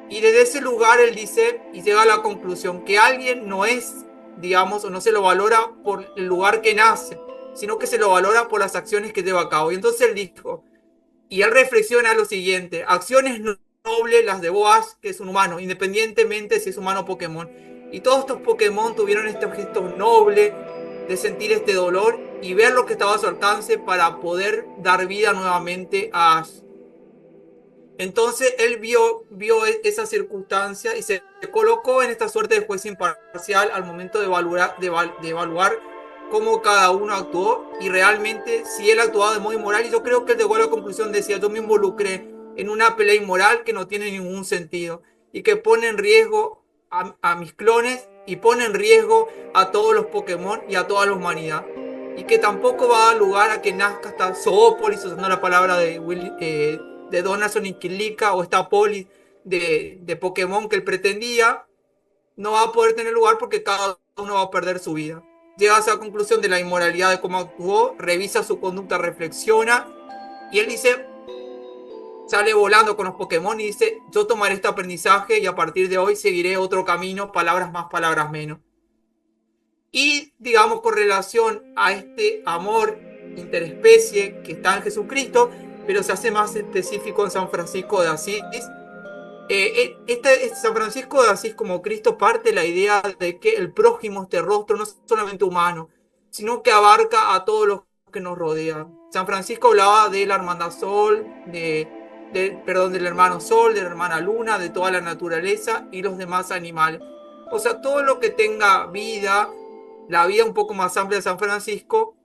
Y desde ese lugar él dice, y llega a la conclusión, que alguien no es, digamos, o no se lo valora por el lugar que nace, sino que se lo valora por las acciones que lleva a cabo. Y entonces él dijo, y él reflexiona lo siguiente: acciones nobles las de Boas, que es un humano, independientemente si es humano o Pokémon. Y todos estos Pokémon tuvieron este gesto noble de sentir este dolor y ver lo que estaba a su alcance para poder dar vida nuevamente a Ash. Entonces él vio esa circunstancia y se colocó en esta suerte de juez imparcial al momento de evaluar cómo cada uno actuó, y realmente si él actuaba de modo inmoral. Y yo creo que él llegó a la conclusión, decía, yo me involucré en una pelea inmoral que no tiene ningún sentido y que pone en riesgo a mis clones, y pone en riesgo a todos los Pokémon y a toda la humanidad, y que tampoco va a dar lugar a que nazca esta zoópolis, usando la palabra de Donaldson y Kilika, o esta polis de Pokémon que él pretendía, no va a poder tener lugar porque cada uno va a perder su vida. Llega a esa conclusión de la inmoralidad de cómo actuó, revisa su conducta, reflexiona, y él dice, sale volando con los Pokémon y dice, yo tomaré este aprendizaje y a partir de hoy seguiré otro camino, palabras más, palabras menos. Y digamos, con relación a este amor interespecie que está en Jesucristo, pero se hace más específico en San Francisco de Asís. San Francisco de Asís, como Cristo, parte de la idea de que el prójimo, este rostro, no es solamente humano, sino que abarca a todos los que nos rodean. San Francisco hablaba de la hermandad Sol, del hermano Sol, de la hermana Luna, de toda la naturaleza y los demás animales. O sea, todo lo que tenga vida, la vida un poco más amplia de San Francisco,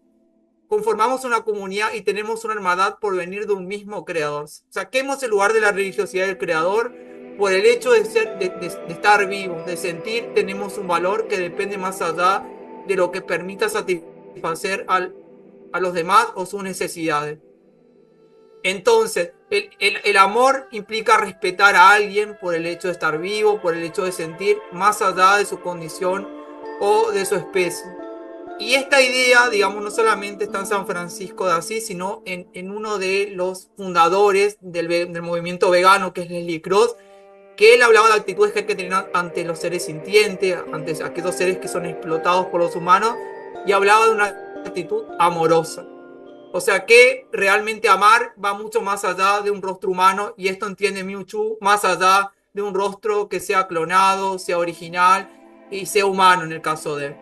conformamos una comunidad y tenemos una hermandad por venir de un mismo creador. Saquemos el lugar de la religiosidad del creador. Por el hecho de estar vivos, de sentir, tenemos un valor que depende más allá de lo que permita satisfacer a los demás o sus necesidades. Entonces, el amor implica respetar a alguien por el hecho de estar vivo, por el hecho de sentir, más allá de su condición o de su especie. Y esta idea, digamos, no solamente está en San Francisco de Asís, sino en uno de los fundadores del movimiento vegano, que es Leslie Cross, que él hablaba de actitudes que hay que tener ante los seres sintientes, ante aquellos seres que son explotados por los humanos, y hablaba de una actitud amorosa. O sea que realmente amar va mucho más allá de un rostro humano, y esto entiende Mewtwo, más allá de un rostro que sea clonado, sea original y sea humano en el caso de él.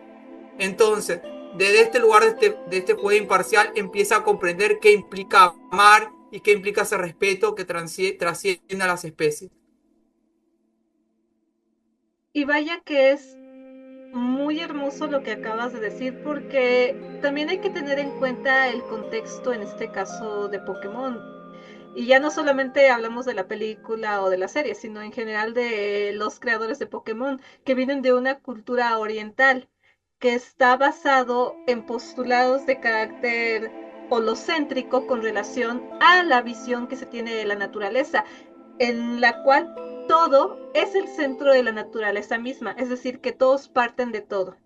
Entonces, desde este lugar, de este juez imparcial, empieza a comprender qué implica amar y qué implica ese respeto que trasciende a las especies. Y vaya que es muy hermoso lo que acabas de decir, porque también hay que tener en cuenta el contexto, en este caso de Pokémon. Y ya no solamente hablamos de la película o de la serie, sino en general de los creadores de Pokémon, que vienen de una cultura oriental, que está basado en postulados de carácter holocéntrico con relación a la visión que se tiene de la naturaleza, en la cual todo es el centro de la naturaleza misma, es decir, que todos parten de todo.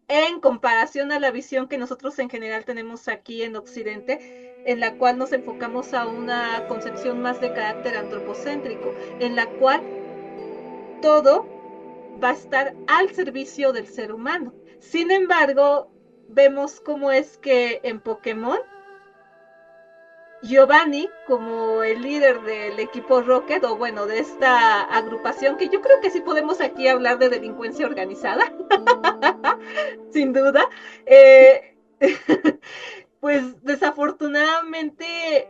En comparación a la visión que nosotros en general tenemos aquí en Occidente, en la cual nos enfocamos a una concepción más de carácter antropocéntrico, en la cual todo va a estar al servicio del ser humano. Sin embargo, vemos cómo es que en Pokémon, Giovanni, como el líder del equipo Rocket, o bueno, de esta agrupación, que yo creo que sí podemos aquí hablar de delincuencia organizada, sin duda, eh, pues desafortunadamente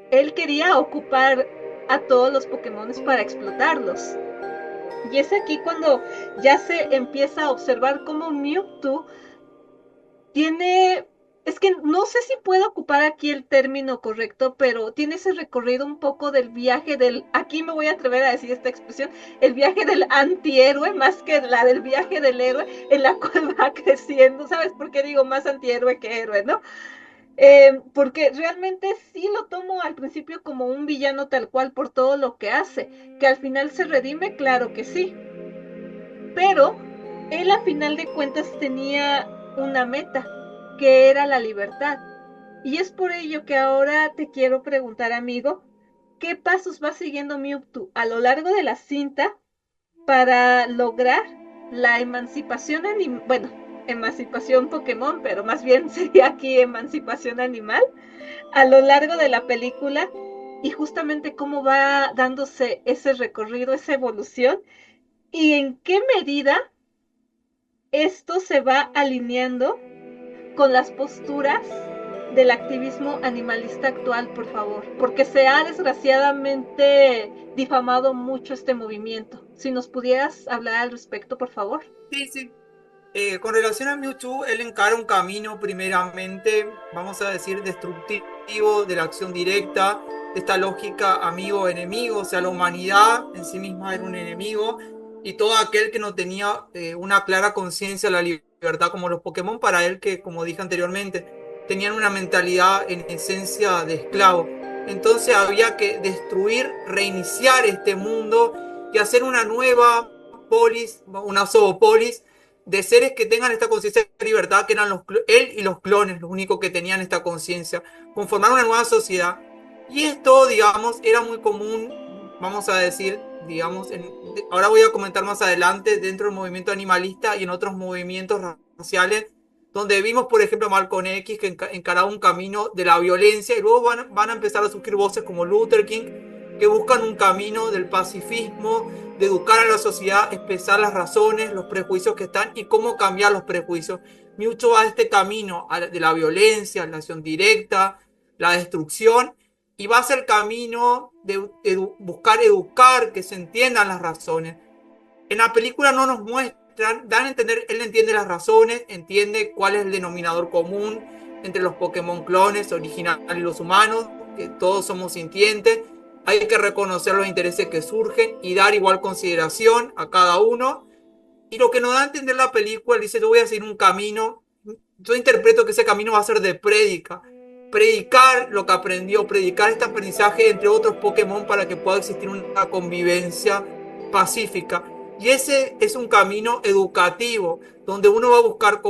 él quería ocupar a todos los Pokémon para explotarlos. Y es aquí cuando ya se empieza a observar cómo Mewtwo tiene, es que no sé si puedo ocupar aquí el término correcto, pero tiene ese recorrido un poco del viaje del, aquí me voy a atrever a decir esta expresión, el viaje del antihéroe más que la del viaje del héroe, en la cual va creciendo. ¿Sabes por qué digo más antihéroe que héroe, no? Porque realmente sí lo tomo al principio como un villano tal cual por todo lo que hace, que al final se redime, claro que sí, pero él a final de cuentas tenía una meta, que era la libertad. Y es por ello que ahora te quiero preguntar, amigo, ¿qué pasos va siguiendo Mewtwo a lo largo de la cinta para lograr la emancipación animal? Bueno, emancipación Pokémon, pero más bien sería aquí emancipación animal a lo largo de la película, y justamente cómo va dándose ese recorrido, esa evolución, y en qué medida esto se va alineando con las posturas del activismo animalista actual, por favor, porque se ha desgraciadamente difamado mucho este movimiento. Si nos pudieras hablar al respecto, por favor. Sí, sí. Con relación a Mewtwo, él encara un camino primeramente, vamos a decir, destructivo de la acción directa, de esta lógica amigo-enemigo, o sea, la humanidad en sí misma era un enemigo, y todo aquel que no tenía una clara conciencia de la libertad, como los Pokémon, para él que, como dije anteriormente, tenían una mentalidad en esencia de esclavo. Entonces había que destruir, reiniciar este mundo y hacer una nueva polis, una zoopolis, de seres que tengan esta conciencia de libertad, que eran él y los clones, los únicos que tenían esta conciencia, conformar una nueva sociedad. Y esto, digamos, era muy común, vamos a decir, digamos, ahora voy a comentar más adelante, dentro del movimiento animalista y en otros movimientos raciales, donde vimos, por ejemplo, a Malcolm X, que encaraba un camino de la violencia, y luego van a empezar a surgir voces como Luther King, que buscan un camino del pacifismo, de educar a la sociedad, expresar las razones, los prejuicios que están y cómo cambiar los prejuicios. Mucho va a este camino de la violencia, la acción directa, la destrucción, y va a ser el camino de buscar educar, que se entiendan las razones. En la película no nos muestran, dan a entender, él entiende las razones, entiende cuál es el denominador común entre los Pokémon clones originales y los humanos, que todos somos sintientes. Hay que reconocer los intereses que surgen y dar igual consideración a cada uno. Y lo que nos da a entender la película, dice, yo voy a seguir un camino, yo interpreto que ese camino va a ser de prédica. Predicar lo que aprendió, predicar este aprendizaje entre otros Pokémon para que pueda existir una convivencia pacífica. Y ese es un camino educativo, donde uno va a buscar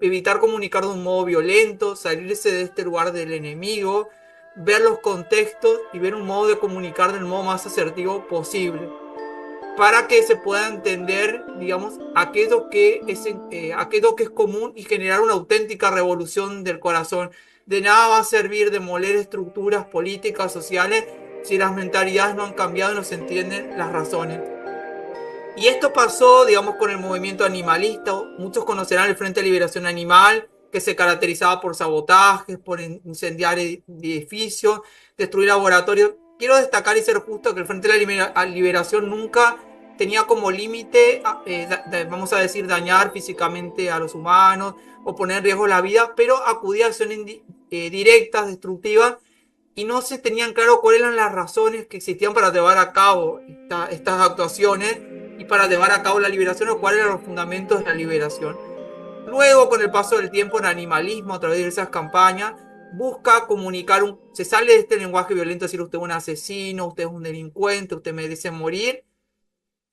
evitar comunicar de un modo violento, salirse de este lugar del enemigo, ver los contextos y ver un modo de comunicar del modo más asertivo posible, para que se pueda entender, digamos, aquello que es común y generar una auténtica revolución del corazón. De nada va a servir demoler estructuras políticas, sociales, si las mentalidades no han cambiado y no se entienden las razones. Y esto pasó, digamos, con el movimiento animalista. Muchos conocerán el Frente de Liberación Animal, que se caracterizaba por sabotajes, por incendiar edificios, destruir laboratorios. Quiero destacar y ser justo que el Frente de la Liberación nunca tenía como límite, vamos a decir, dañar físicamente a los humanos o poner en riesgo la vida, pero acudía a acciones directas, destructivas, y no se tenían claro cuáles eran las razones que existían para llevar a cabo estas actuaciones y para llevar a cabo la liberación, o cuáles eran los fundamentos de la liberación. Luego, con el paso del tiempo, el animalismo, a través de esas campañas, busca comunicar, se sale de este lenguaje violento, decir usted es un asesino, usted es un delincuente, usted merece morir,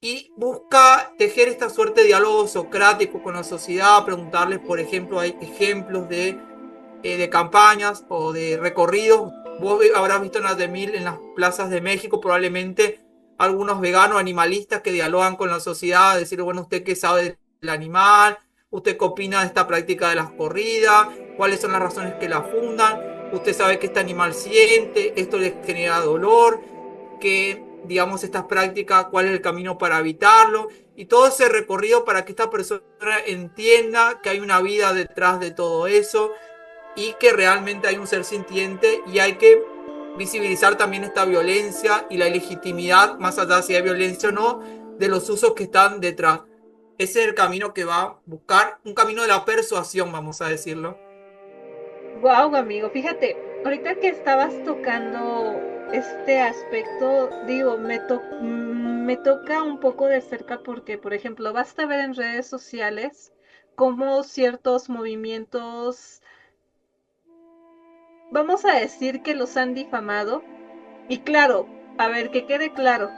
y busca tejer esta suerte de diálogo socrático con la sociedad, preguntarles, por ejemplo, hay ejemplos de campañas o de recorridos. Vos habrás visto en las de Mil, en las plazas de México, probablemente algunos veganos animalistas que dialogan con la sociedad, decir, bueno, ¿usted qué sabe del animal? ¿Usted qué opina de esta práctica de las corridas? ¿Cuáles son las razones que la fundan? ¿Usted sabe que este animal siente? ¿Esto le genera dolor? ¿Qué, digamos, estas prácticas, cuál es el camino para evitarlo? Y todo ese recorrido para que esta persona entienda que hay una vida detrás de todo eso, y que realmente hay un ser sintiente, y hay que visibilizar también esta violencia y la ilegitimidad, más allá de si hay violencia o no, de los usos que están detrás. Ese es el camino que va a buscar, un camino de la persuasión, vamos a decirlo. Wow, amigo, fíjate, ahorita que estabas tocando este aspecto, digo, me toca un poco de cerca porque, por ejemplo, basta ver en redes sociales cómo ciertos movimientos, vamos a decir que los han difamado. Y claro, a ver, que quede claro,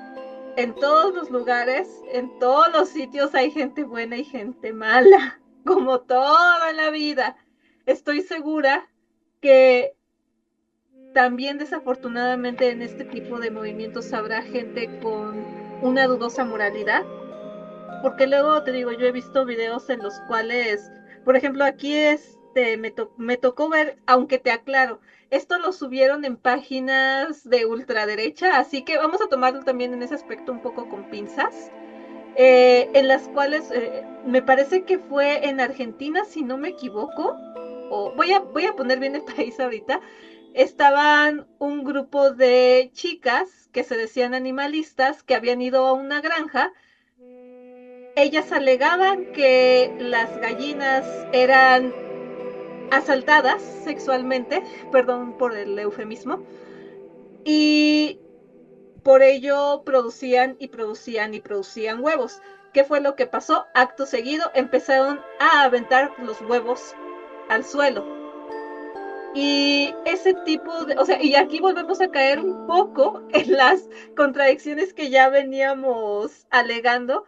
en todos los lugares, en todos los sitios hay gente buena y gente mala, como toda la vida. Estoy segura que también desafortunadamente en este tipo de movimientos habrá gente con una dudosa moralidad, porque luego te digo, yo he visto videos en los cuales, por ejemplo, aquí me tocó ver, aunque te aclaro, esto lo subieron en páginas de ultraderecha, así que vamos a tomarlo también en ese aspecto un poco con pinzas, en las cuales me parece que fue en Argentina, si no me equivoco, o voy a poner bien el país ahorita. Estaban un grupo de chicas que se decían animalistas que habían ido a una granja. Ellas alegaban que las gallinas eran asaltadas sexualmente, perdón por el eufemismo, y por ello producían y producían y producían huevos. ¿Qué fue lo que pasó? Acto seguido empezaron a aventar los huevos al suelo. Y ese tipo de, o sea, y aquí volvemos a caer un poco en las contradicciones que ya veníamos alegando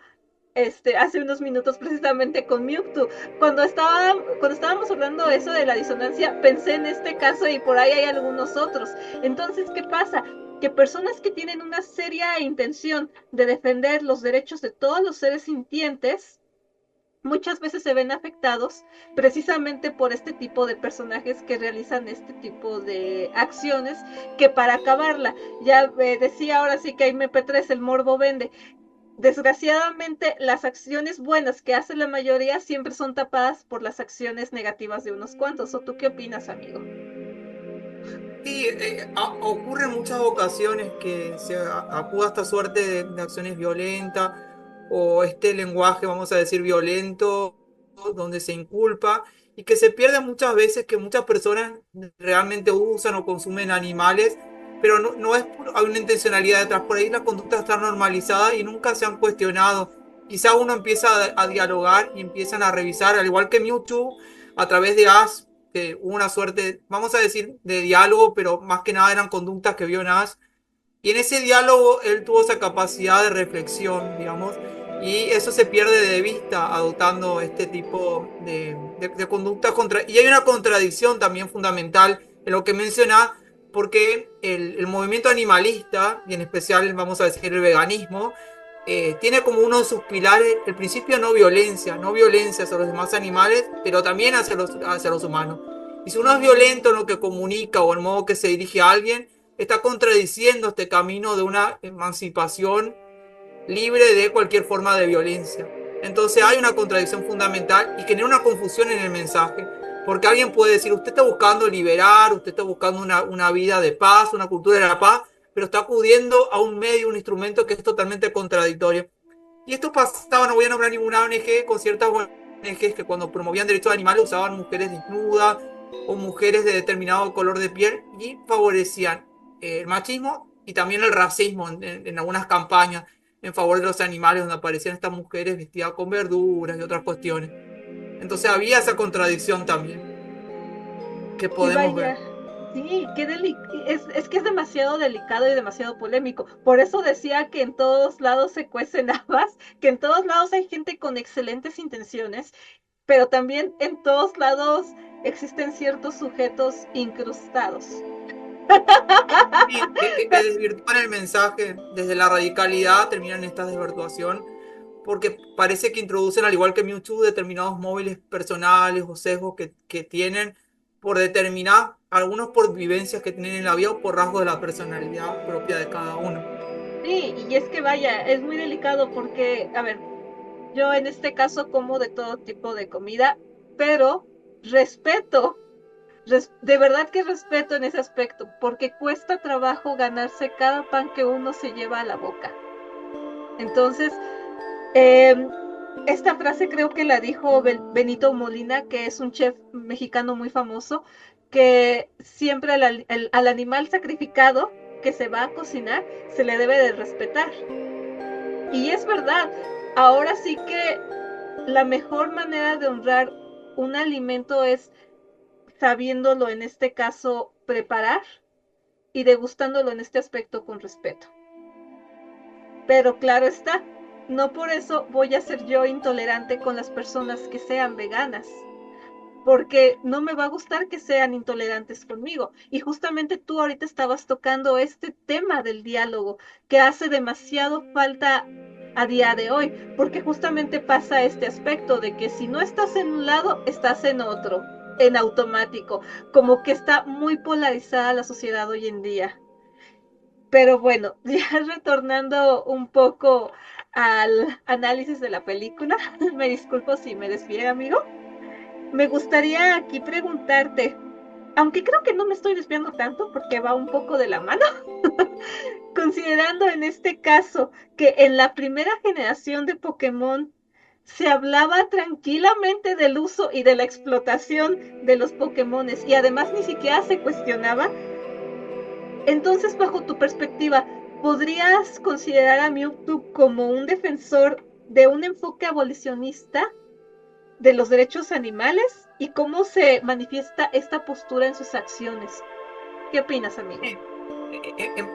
hace unos minutos precisamente con Mewtwo. Cuando estábamos hablando eso de la disonancia, pensé en este caso y por ahí hay algunos otros. Entonces, ¿qué pasa? Que personas que tienen una seria intención de defender los derechos de todos los seres sintientes, muchas veces se ven afectados precisamente por este tipo de personajes que realizan este tipo de acciones que para acabarla, ya decía ahora sí que hay MP3, el morbo vende. Desgraciadamente, las acciones buenas que hace la mayoría siempre son tapadas por las acciones negativas de unos cuantos. ¿O tú qué opinas, amigo? Sí, ocurre en muchas ocasiones que se acuda a esta suerte de acciones violentas, o este lenguaje, vamos a decir, violento, donde se inculpa, y que se pierde muchas veces que muchas personas realmente usan o consumen animales, pero no es hay una intencionalidad detrás. Por ahí la conducta está normalizada y nunca se han cuestionado. Quizá uno empieza a dialogar y empiezan a revisar, al igual que Mewtwo, a través de Ash, que hubo una suerte, vamos a decir, de diálogo, pero más que nada eran conductas que vio en Ash. Y en ese diálogo él tuvo esa capacidad de reflexión, digamos, y eso se pierde de vista adoptando este tipo de conductas y hay una contradicción también fundamental en lo que mencionás, porque el movimiento animalista, y en especial vamos a decir el veganismo, tiene como uno de sus pilares el principio no violencia, no violencia hacia los demás animales, pero también hacia los humanos. Y si uno es violento en lo que comunica o en el modo que se dirige a alguien, está contradiciendo este camino de una emancipación libre de cualquier forma de violencia. Entonces hay una contradicción fundamental y genera una confusión en el mensaje, porque alguien puede decir, usted está buscando liberar, usted está buscando una vida de paz, una cultura de la paz, pero está acudiendo a un medio, un instrumento que es totalmente contradictorio. Y esto pasaba, no voy a nombrar ninguna ONG, con ciertas ONGs que cuando promovían derechos de animales usaban mujeres desnudas o mujeres de determinado color de piel y favorecían el machismo y también el racismo en algunas campañas en favor de los animales donde aparecían estas mujeres vestidas con verduras y otras cuestiones. Entonces había esa contradicción también que Y podemos ver. vaya, sí, es que es demasiado delicado y demasiado polémico. Por eso decía que en todos lados se cuecen habas, que en todos lados hay gente con excelentes intenciones, pero también en todos lados existen ciertos sujetos incrustados. Sí, que desvirtúan el mensaje desde la radicalidad, terminan en esta desvirtuación, porque parece que introducen, al igual que Mewtwo, determinados móviles personales o sesgos que tienen por determinar, algunos por vivencias que tienen en la vida o por rasgos de la personalidad propia de cada uno. Sí, y es que vaya, es muy delicado porque, a ver, yo en este caso como de todo tipo de comida, pero respeto, de verdad que respeto en ese aspecto, porque cuesta trabajo ganarse cada pan que uno se lleva a la boca. Entonces, eh, esta frase creo que la dijo Benito Molina, que es un chef mexicano muy famoso, que siempre al animal sacrificado que se va a cocinar se le debe de respetar. Y es verdad, ahora sí que la mejor manera de honrar un alimento es sabiéndolo en este caso preparar y degustándolo en este aspecto con respeto. Pero claro está, no por eso voy a ser yo intolerante con las personas que sean veganas, porque no me va a gustar que sean intolerantes conmigo. Y justamente tú ahorita estabas tocando este tema del diálogo que hace demasiado falta a día de hoy, porque justamente pasa este aspecto de que si no estás en un lado, estás en otro, en automático, como que está muy polarizada la sociedad hoy en día. Pero bueno, ya retornando un poco al análisis de la película, me disculpo si me desvié, amigo. Me gustaría aquí preguntarte, aunque creo que no me estoy desviando tanto porque va un poco de la mano, considerando en este caso que en la primera generación de Pokémon se hablaba tranquilamente del uso y de la explotación de los Pokémones y además ni siquiera se cuestionaba. Entonces, bajo tu perspectiva, ¿podrías considerar a Mewtwo como un defensor de un enfoque abolicionista de los derechos animales y cómo se manifiesta esta postura en sus acciones? ¿Qué opinas, amigo?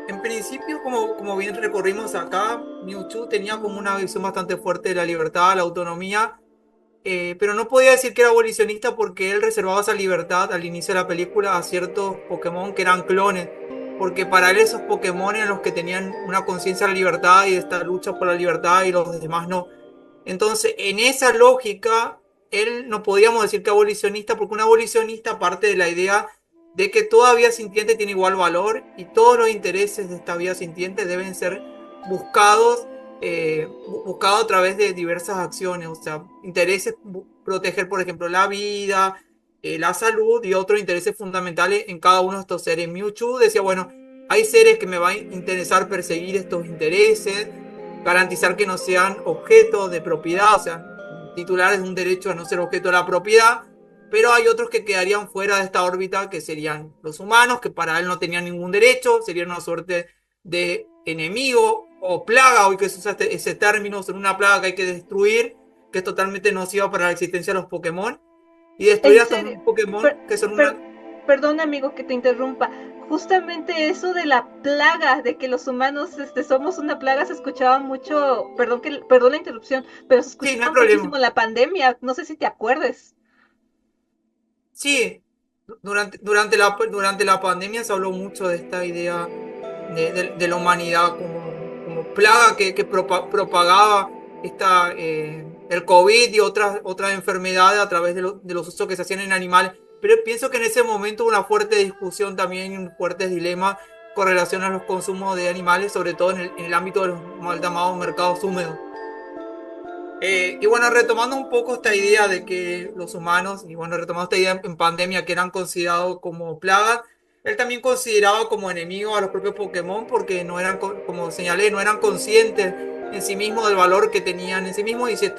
En principio, como bien recorrimos acá, Mewtwo tenía como una visión bastante fuerte de la libertad, la autonomía, pero no podía decir que era abolicionista porque él reservaba esa libertad al inicio de la película a ciertos Pokémon que eran clones, porque para él esos Pokémon eran los que tenían una conciencia de la libertad y de esta lucha por la libertad y los demás no. Entonces, en esa lógica, él no podíamos decir que abolicionista, porque un abolicionista parte de la idea de que toda vida sintiente tiene igual valor y todos los intereses de esta vida sintiente deben ser buscados, buscados a través de diversas acciones, o sea, intereses, proteger, por ejemplo, la vida, la salud y otros intereses fundamentales en cada uno de estos seres. Mewtwo decía, bueno, hay seres que me va a interesar perseguir estos intereses, garantizar que no sean objetos de propiedad, o sea, titulares de un derecho a no ser objeto de la propiedad, pero hay otros que quedarían fuera de esta órbita, que serían los humanos, que para él no tenían ningún derecho, serían una suerte de enemigo o plaga, hoy que se usa ese término, son una plaga que hay que destruir, que es totalmente nociva para la existencia de los Pokémon, y destruir En a estos serio, Pokémon per- que son una... per- perdón, amigo, que te interrumpa. Justamente eso de la plaga, de que los humanos somos una plaga, se escuchaba mucho, perdón la interrupción, pero se Sí, no hay escuchaba muchísimo problema. en la pandemia, no sé si te acuerdes. Sí, durante la pandemia se habló mucho de esta idea de la humanidad como plaga que propagaba el COVID y otras enfermedades a través de los usos que se hacían en animales. Pero pienso que en ese momento hubo una fuerte discusión también y un fuerte dilema con relación a los consumos de animales, sobre todo en el ámbito de los mal llamados mercados húmedos. Y bueno, retomando un poco esta idea de que los humanos, y bueno, retomando esta idea en pandemia que eran considerados como plagas, él también consideraba como enemigos a los propios Pokémon porque no eran, como señalé, no eran conscientes en sí mismos del valor que tenían en sí mismos y se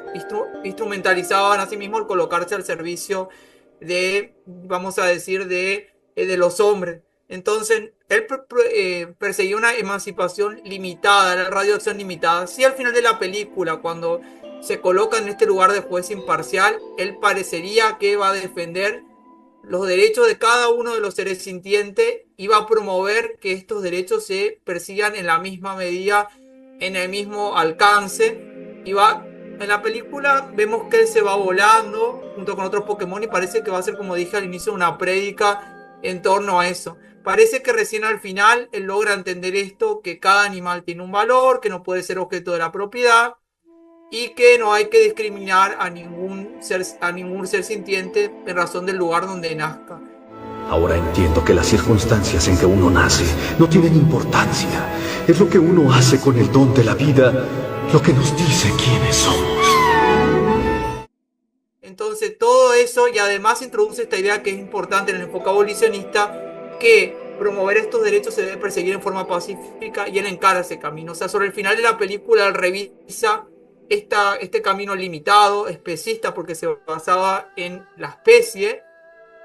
instrumentalizaban a sí mismos al colocarse al servicio de, vamos a decir, de los hombres. Entonces, él perseguía una emancipación limitada, la radiación limitada. Sí, al final de la película, cuando se coloca en este lugar de juez imparcial, él parecería que va a defender los derechos de cada uno de los seres sintientes y va a promover que estos derechos se persigan en la misma medida, en el mismo alcance. En la película vemos que él se va volando junto con otros Pokémon y parece que va a ser, como dije al inicio, una prédica en torno a eso. Parece que recién al final él logra entender esto, que cada animal tiene un valor, que no puede ser objeto de la propiedad y que no hay que discriminar a ningún ser sintiente en razón del lugar donde nazca. Ahora entiendo que las circunstancias en que uno nace no tienen importancia. Es lo que uno hace con el don de la vida lo que nos dice quiénes somos. Entonces todo eso, y además introduce esta idea que es importante en el enfoque abolicionista, que promover estos derechos se debe perseguir en forma pacífica, y él encara ese camino. O sea, sobre el final de la película él revisa este camino limitado, especista, porque se basaba en la especie,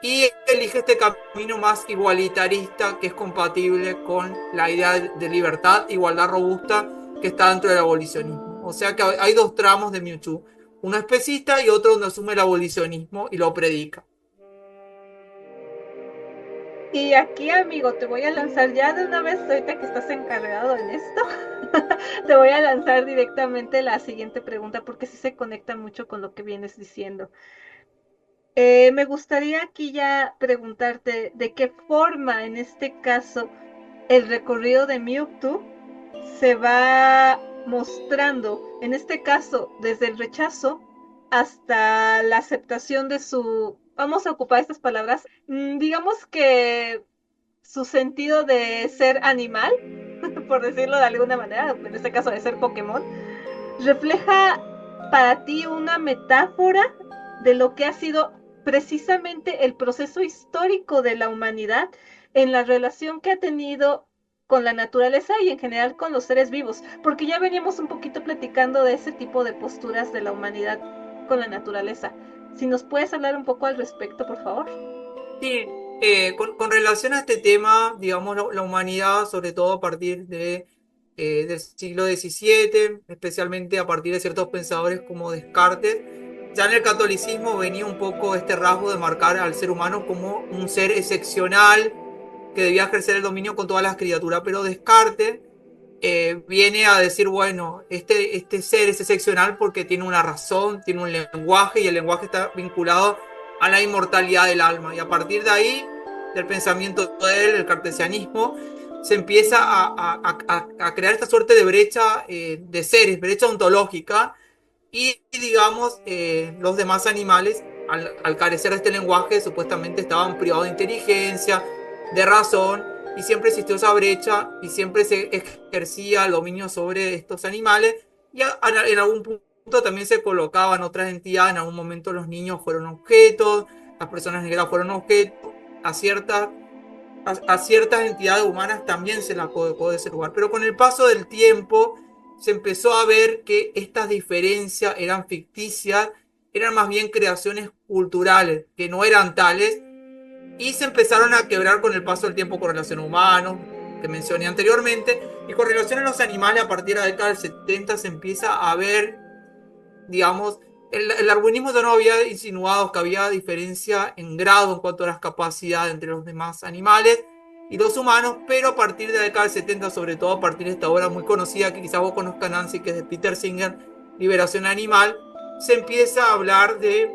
y elige este camino más igualitarista, que es compatible con la idea de libertad, igualdad robusta, que está dentro del abolicionismo. O sea que hay dos tramos de Mewtwo, uno especista y otro donde asume el abolicionismo y lo predica. Y aquí, amigo, te voy a lanzar ya de una vez, ahorita que estás encargado en esto, te voy a lanzar directamente la siguiente pregunta, porque sí se conecta mucho con lo que vienes diciendo. Me gustaría aquí ya preguntarte de qué forma, en este caso, el recorrido de Mewtwo se va mostrando, en este caso, desde el rechazo hasta la aceptación de su, vamos a ocupar estas palabras, digamos que su sentido de ser animal, por decirlo de alguna manera, en este caso de ser Pokémon, refleja para ti una metáfora de lo que ha sido precisamente el proceso histórico de la humanidad en la relación que ha tenido con la naturaleza y en general con los seres vivos, porque ya veníamos un poquito platicando de ese tipo de posturas de la humanidad con la naturaleza. Si nos puedes hablar un poco al respecto, por favor. Sí, con relación a este tema, digamos, la humanidad, sobre todo a partir del siglo XVII, especialmente a partir de ciertos pensadores como Descartes, ya en el catolicismo venía un poco este rasgo de marcar al ser humano como un ser excepcional que debía ejercer el dominio con todas las criaturas, pero Descartes viene a decir, bueno, este ser es excepcional porque tiene una razón, tiene un lenguaje, y el lenguaje está vinculado a la inmortalidad del alma. Y a partir de ahí, del pensamiento de él, el cartesianismo, se empieza a crear esta suerte de brecha de seres, brecha ontológica, y digamos, los demás animales, al carecer de este lenguaje, supuestamente estaban privados de inteligencia, de razón, y siempre existió esa brecha y siempre se ejercía el dominio sobre estos animales, y en algún punto también se colocaban otras entidades. En algún momento los niños fueron objetos, las personas negras fueron objetos, a ciertas entidades humanas también se las colocó de ese lugar. Pero con el paso del tiempo se empezó a ver que estas diferencias eran ficticias, eran más bien creaciones culturales, que no eran tales, y se empezaron a quebrar con el paso del tiempo con relación a humanos, que mencioné anteriormente, y con relación a los animales. A partir de la década del 70 se empieza a ver, digamos, el darwinismo ya no había insinuado que había diferencia en grado en cuanto a las capacidades entre los demás animales y los humanos, pero a partir de la década del 70, sobre todo a partir de esta obra muy conocida que quizás vos conozcan, Nancy, que es de Peter Singer, Liberación Animal, se empieza a hablar de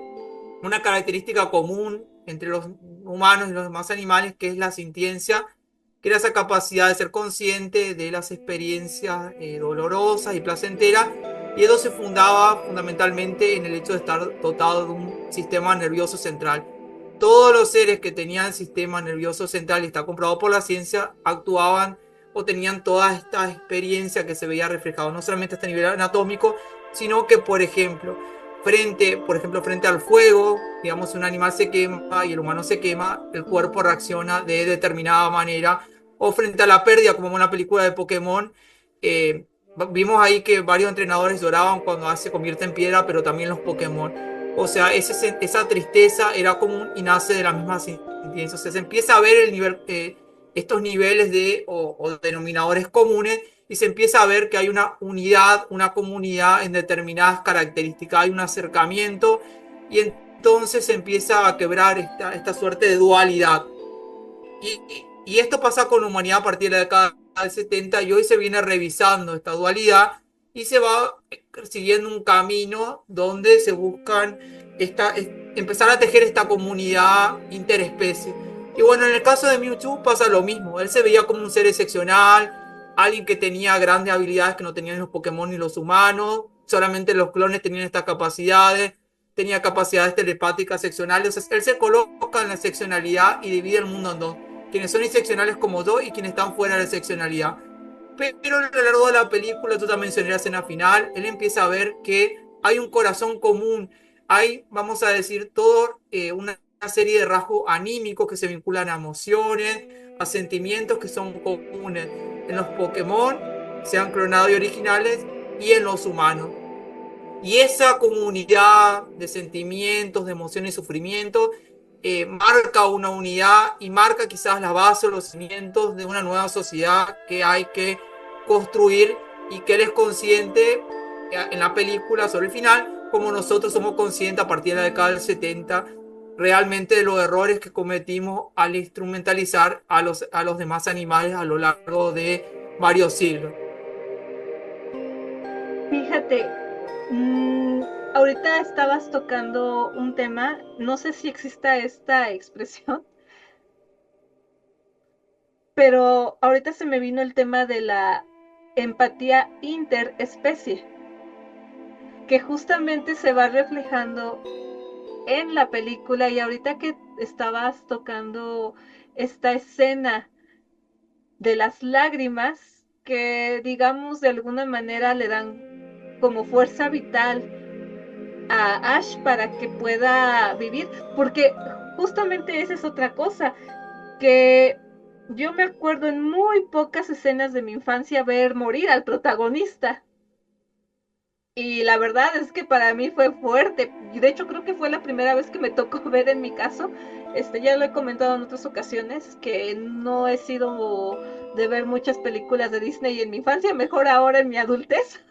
una característica común entre los humanos y los demás animales, que es la sintiencia, que era esa capacidad de ser consciente de las experiencias dolorosas y placenteras, y eso se fundaba fundamentalmente en el hecho de estar dotado de un sistema nervioso central. Todos los seres que tenían sistema nervioso central, y está comprobado por la ciencia, actuaban o tenían toda esta experiencia que se veía reflejado, no solamente a este nivel anatómico, sino que, por ejemplo, frente al fuego, digamos, un animal se quema y el humano se quema, el cuerpo reacciona de determinada manera, o frente a la pérdida, como en una película de Pokémon, eh, vimos ahí que varios entrenadores lloraban cuando se convierte en piedra, pero también los Pokémon. O sea, esa tristeza era común y nace de la misma sintiencia. O sea, se empieza a ver estos niveles o denominadores comunes y se empieza a ver que hay una unidad, una comunidad en determinadas características, hay un acercamiento y entonces se empieza a quebrar esta suerte de dualidad. Y esto pasa con la humanidad a partir de la década del 70 y hoy se viene revisando esta dualidad y se va siguiendo un camino donde se buscan empezar a tejer esta comunidad interespecie. Y bueno, en el caso de Mewtwo pasa lo mismo. Él se veía como un ser excepcional, alguien que tenía grandes habilidades que no tenían los Pokémon ni los humanos, solamente los clones tenían estas capacidades, tenía capacidades telepáticas seccionales. O sea, él se coloca en la seccionalidad y divide el mundo en dos: quienes son inseccionales como yo y quienes están fuera de la seccionalidad. Pero a lo largo de la película, tú también mencioné la escena final, él empieza a ver que hay un corazón común, hay, vamos a decir, toda una serie de rasgos anímicos que se vinculan a emociones, a sentimientos que son comunes en los Pokémon, sean clonados y originales, y en los humanos. Y esa comunidad de sentimientos, de emociones y sufrimientos marca una unidad y marca quizás la base o los cimientos de una nueva sociedad que hay que construir y que él es consciente en la película sobre el final, como nosotros somos conscientes a partir de la década del 70 realmente de los errores que cometimos al instrumentalizar a los demás animales a lo largo de varios siglos. Fíjate, ahorita estabas tocando un tema, no sé si exista esta expresión, pero ahorita se me vino el tema de la empatía interespecie, que justamente se va reflejando en la película. Y ahorita que estabas tocando esta escena de las lágrimas, que digamos de alguna manera le dan como fuerza vital a Ash para que pueda vivir, porque justamente esa es otra cosa, que yo me acuerdo en muy pocas escenas de mi infancia ver morir al protagonista. Y la verdad es que para mí fue fuerte. Y de hecho creo que fue la primera vez que me tocó ver en mi caso. Ya lo he comentado en otras ocasiones, que no he sido de ver muchas películas de Disney en mi infancia, mejor ahora en mi adultez.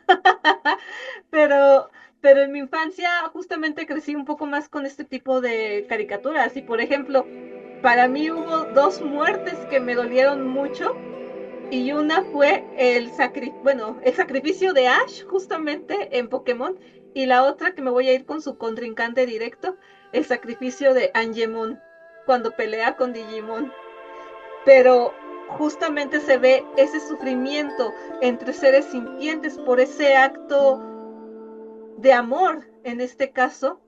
pero, pero en mi infancia justamente crecí un poco más con este tipo de caricaturas. Y por ejemplo, para mí hubo dos muertes que me dolieron mucho. Y una fue el sacrificio de Ash, justamente en Pokémon. Y la otra, que me voy a ir con su contrincante directo, el sacrificio de Angemon, cuando pelea con Digimon. Pero justamente se ve ese sufrimiento entre seres sintientes por ese acto de amor, en este caso,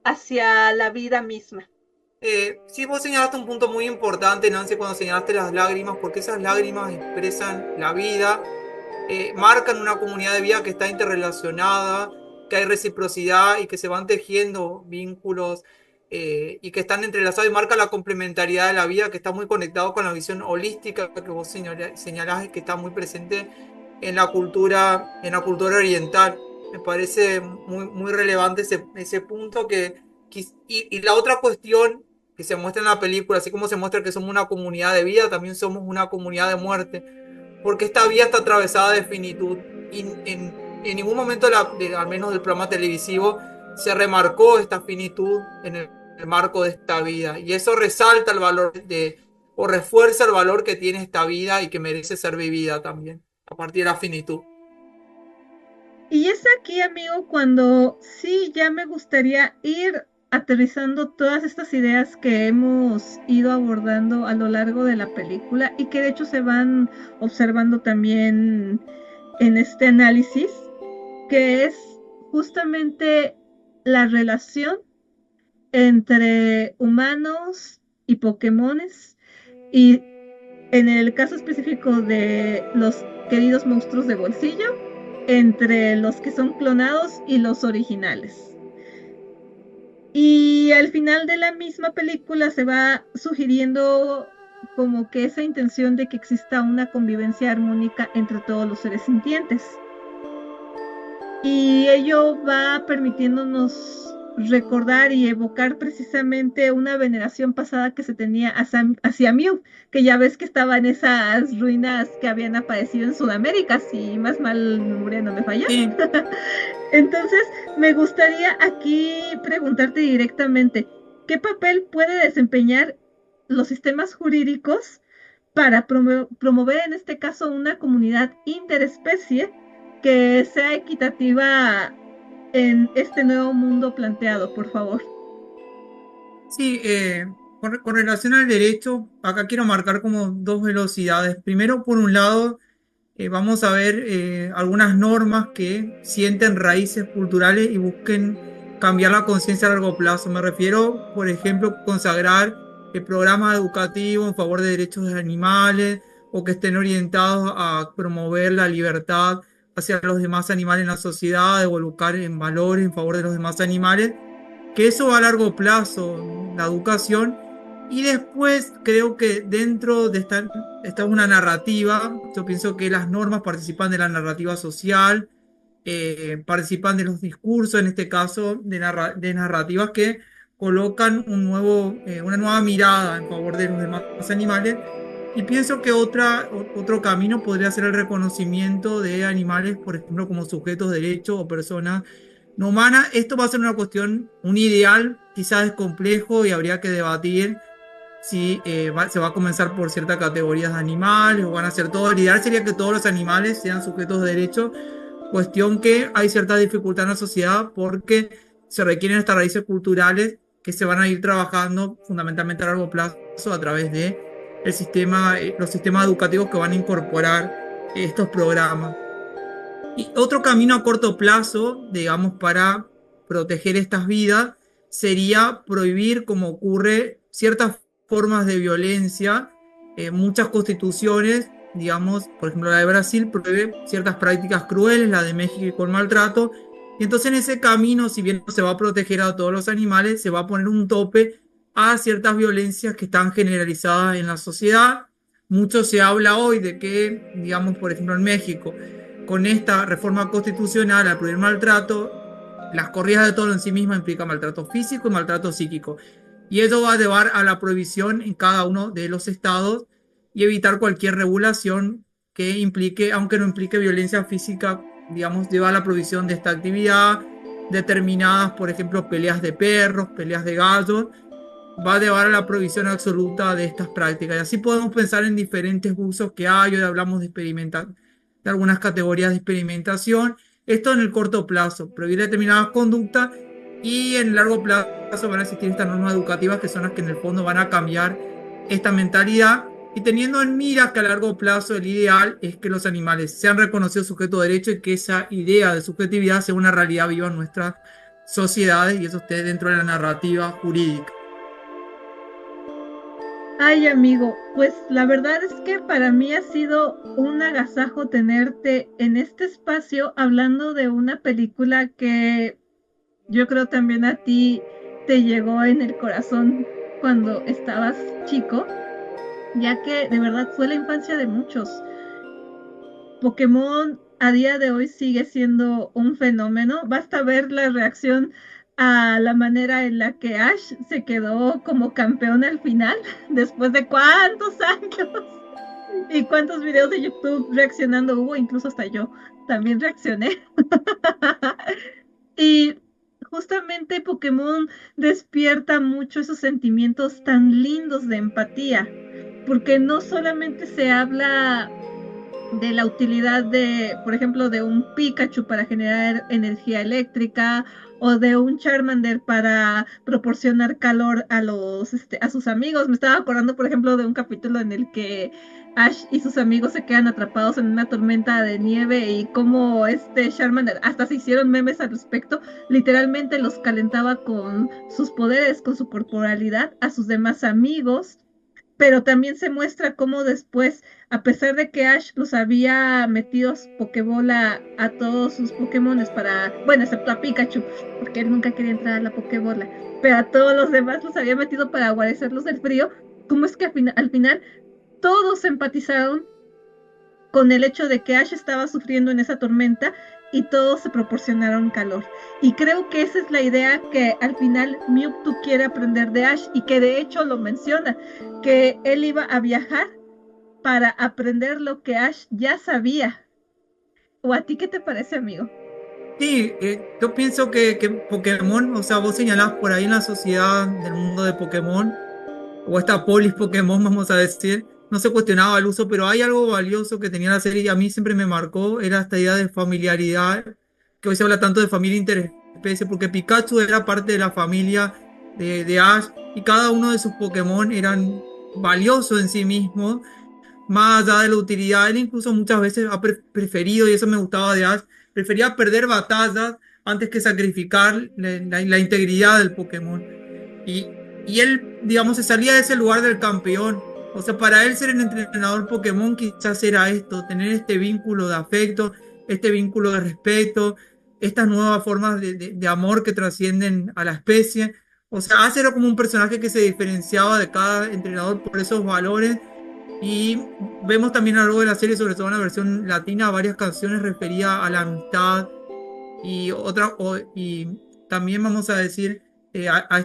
hacia la vida misma. Sí, vos señalaste un punto muy importante, Nancy, cuando señalaste las lágrimas, porque esas lágrimas expresan la vida, marcan una comunidad de vida que está interrelacionada, que hay reciprocidad y que se van tejiendo vínculos y que están entrelazados y marca la complementariedad de la vida, que está muy conectado con la visión holística que vos señalás y que está muy presente en la cultura oriental. Me parece muy, muy relevante ese punto y la otra cuestión que se muestra en la película, así como se muestra que somos una comunidad de vida, también somos una comunidad de muerte, porque esta vida está atravesada de finitud y en ningún momento, al menos del programa televisivo, se remarcó esta finitud en el marco de esta vida, y eso resalta el valor o refuerza el valor que tiene esta vida y que merece ser vivida también, a partir de la finitud. Y es aquí, amigo, cuando sí ya me gustaría ir aterrizando todas estas ideas que hemos ido abordando a lo largo de la película y que de hecho se van observando también en este análisis, que es justamente la relación entre humanos y Pokémones, y en el caso específico de los queridos monstruos de bolsillo, entre los que son clonados y los originales. Y al final de la misma película se va sugiriendo como que esa intención de que exista una convivencia armónica entre todos los seres sintientes. Y ello va permitiéndonos recordar y evocar precisamente una veneración pasada que se tenía hacia Mew, que ya ves que estaba en esas ruinas que habían aparecido en Sudamérica, si más mal memoria no me falla. Sí. Entonces, me gustaría aquí preguntarte directamente, ¿qué papel puede desempeñar los sistemas jurídicos para promover en este caso una comunidad interespecie que sea equitativa en este nuevo mundo planteado, por favor? Sí, con relación al derecho, acá quiero marcar como dos velocidades. Primero, por un lado, vamos a ver algunas normas que sienten raíces culturales y busquen cambiar la conciencia a largo plazo. Me refiero, por ejemplo, consagrar programas educativos en favor de derechos de animales o que estén orientados a promover la libertad hacia los demás animales en la sociedad, evolucionar en valores en favor de los demás animales, que eso va a largo plazo, la educación. Y después creo que dentro de esta es una narrativa. Yo pienso que las normas participan de la narrativa social, participan de los discursos, en este caso de narrativas que colocan una nueva mirada en favor de los demás animales. Y pienso que otro camino podría ser el reconocimiento de animales, por ejemplo, como sujetos de derecho o personas no humanas. Esto va a ser una cuestión, un ideal, quizás es complejo y habría que debatir si se va a comenzar por ciertas categorías de animales o van a ser todos. El ideal sería que todos los animales sean sujetos de derecho, cuestión que hay cierta dificultad en la sociedad porque se requieren estas raíces culturales que se van a ir trabajando fundamentalmente a largo plazo a través de los sistemas educativos que van a incorporar estos programas. Y otro camino a corto plazo, digamos, para proteger estas vidas sería prohibir, como ocurre, ciertas formas de violencia. Muchas constituciones, digamos, por ejemplo la de Brasil, prohíbe ciertas prácticas crueles, la de México el maltrato. Y entonces en ese camino, si bien no se va a proteger a todos los animales, se va a poner un tope a ciertas violencias que están generalizadas en la sociedad. Mucho se habla hoy de que, digamos, por ejemplo en México, con esta reforma constitucional, al prohibir maltrato, las corridas de toro en sí mismas implican maltrato físico y maltrato psíquico. Y eso va a llevar a la prohibición en cada uno de los estados y evitar cualquier regulación que implique, aunque no implique violencia física, digamos, lleva a la prohibición de esta actividad. Determinadas, por ejemplo, peleas de perros, peleas de gallos, va a llevar a la prohibición absoluta de estas prácticas. Y así podemos pensar en diferentes usos que hay. Hoy hablamos de algunas categorías de experimentación. Esto en el corto plazo, prohibir determinadas conductas, y en el largo plazo van a existir estas normas educativas que son las que en el fondo van a cambiar esta mentalidad, y teniendo en mira que a largo plazo el ideal es que los animales sean reconocidos sujetos de derecho y que esa idea de subjetividad sea una realidad viva en nuestras sociedades, y eso esté dentro de la narrativa jurídica. Ay, amigo, pues la verdad es que para mí ha sido un agasajo tenerte en este espacio hablando de una película que yo creo también a ti te llegó en el corazón cuando estabas chico, ya que de verdad fue la infancia de muchos. Pokémon a día de hoy sigue siendo un fenómeno. Basta ver la reacción a la manera en la que Ash se quedó como campeón al final, después de cuántos años y cuántos videos de YouTube reaccionando hubo, incluso hasta yo también reaccioné. Y justamente Pokémon despierta mucho esos sentimientos tan lindos de empatía, porque no solamente se habla de la utilidad de, por ejemplo, de un Pikachu para generar energía eléctrica o de un Charmander para proporcionar calor a sus amigos. Me estaba acordando, por ejemplo, de un capítulo en el que Ash y sus amigos se quedan atrapados en una tormenta de nieve y cómo Charmander, hasta se hicieron memes al respecto, literalmente los calentaba con sus poderes, con su corporalidad a sus demás amigos. pero también se muestra cómo después, a pesar de que Ash los había metido Pokébola a todos sus Pokémones para, bueno, excepto a Pikachu, porque él nunca quería entrar a la Pokébola, pero a todos los demás los había metido para guarecerlos del frío, cómo es que al final todos empatizaron con el hecho de que Ash estaba sufriendo en esa tormenta y todos se proporcionaron calor. Y creo que esa es la idea que al final Mewtwo quiere aprender de Ash y que de hecho lo menciona, que él iba a viajar para aprender lo que Ash ya sabía. ¿O a ti qué te parece, amigo? Sí, yo pienso que Pokémon, o sea, vos señalás por ahí en la sociedad del mundo de Pokémon, o esta polis Pokémon, vamos a decir, no se cuestionaba el uso, pero hay algo valioso que tenía la serie y a mí siempre me marcó, era esta idea de familiaridad, que hoy se habla tanto de familia interespecie, porque Pikachu era parte de la familia de Ash y cada uno de sus Pokémon eran valiosos en sí mismos, más allá de la utilidad. Él incluso muchas veces ha preferido, y eso me gustaba de Ash, prefería perder batallas antes que sacrificar la integridad del Pokémon. Y, y él, digamos, se salía de ese lugar del campeón. O sea, para él ser el entrenador Pokémon quizás era esto, tener este vínculo de afecto, este vínculo de respeto, estas nuevas formas de amor que trascienden a la especie. O sea, Ash era como un personaje que se diferenciaba de cada entrenador por esos valores y vemos también a lo largo de la serie, sobre todo en la versión latina, varias canciones referidas a la amistad y también vamos a decir a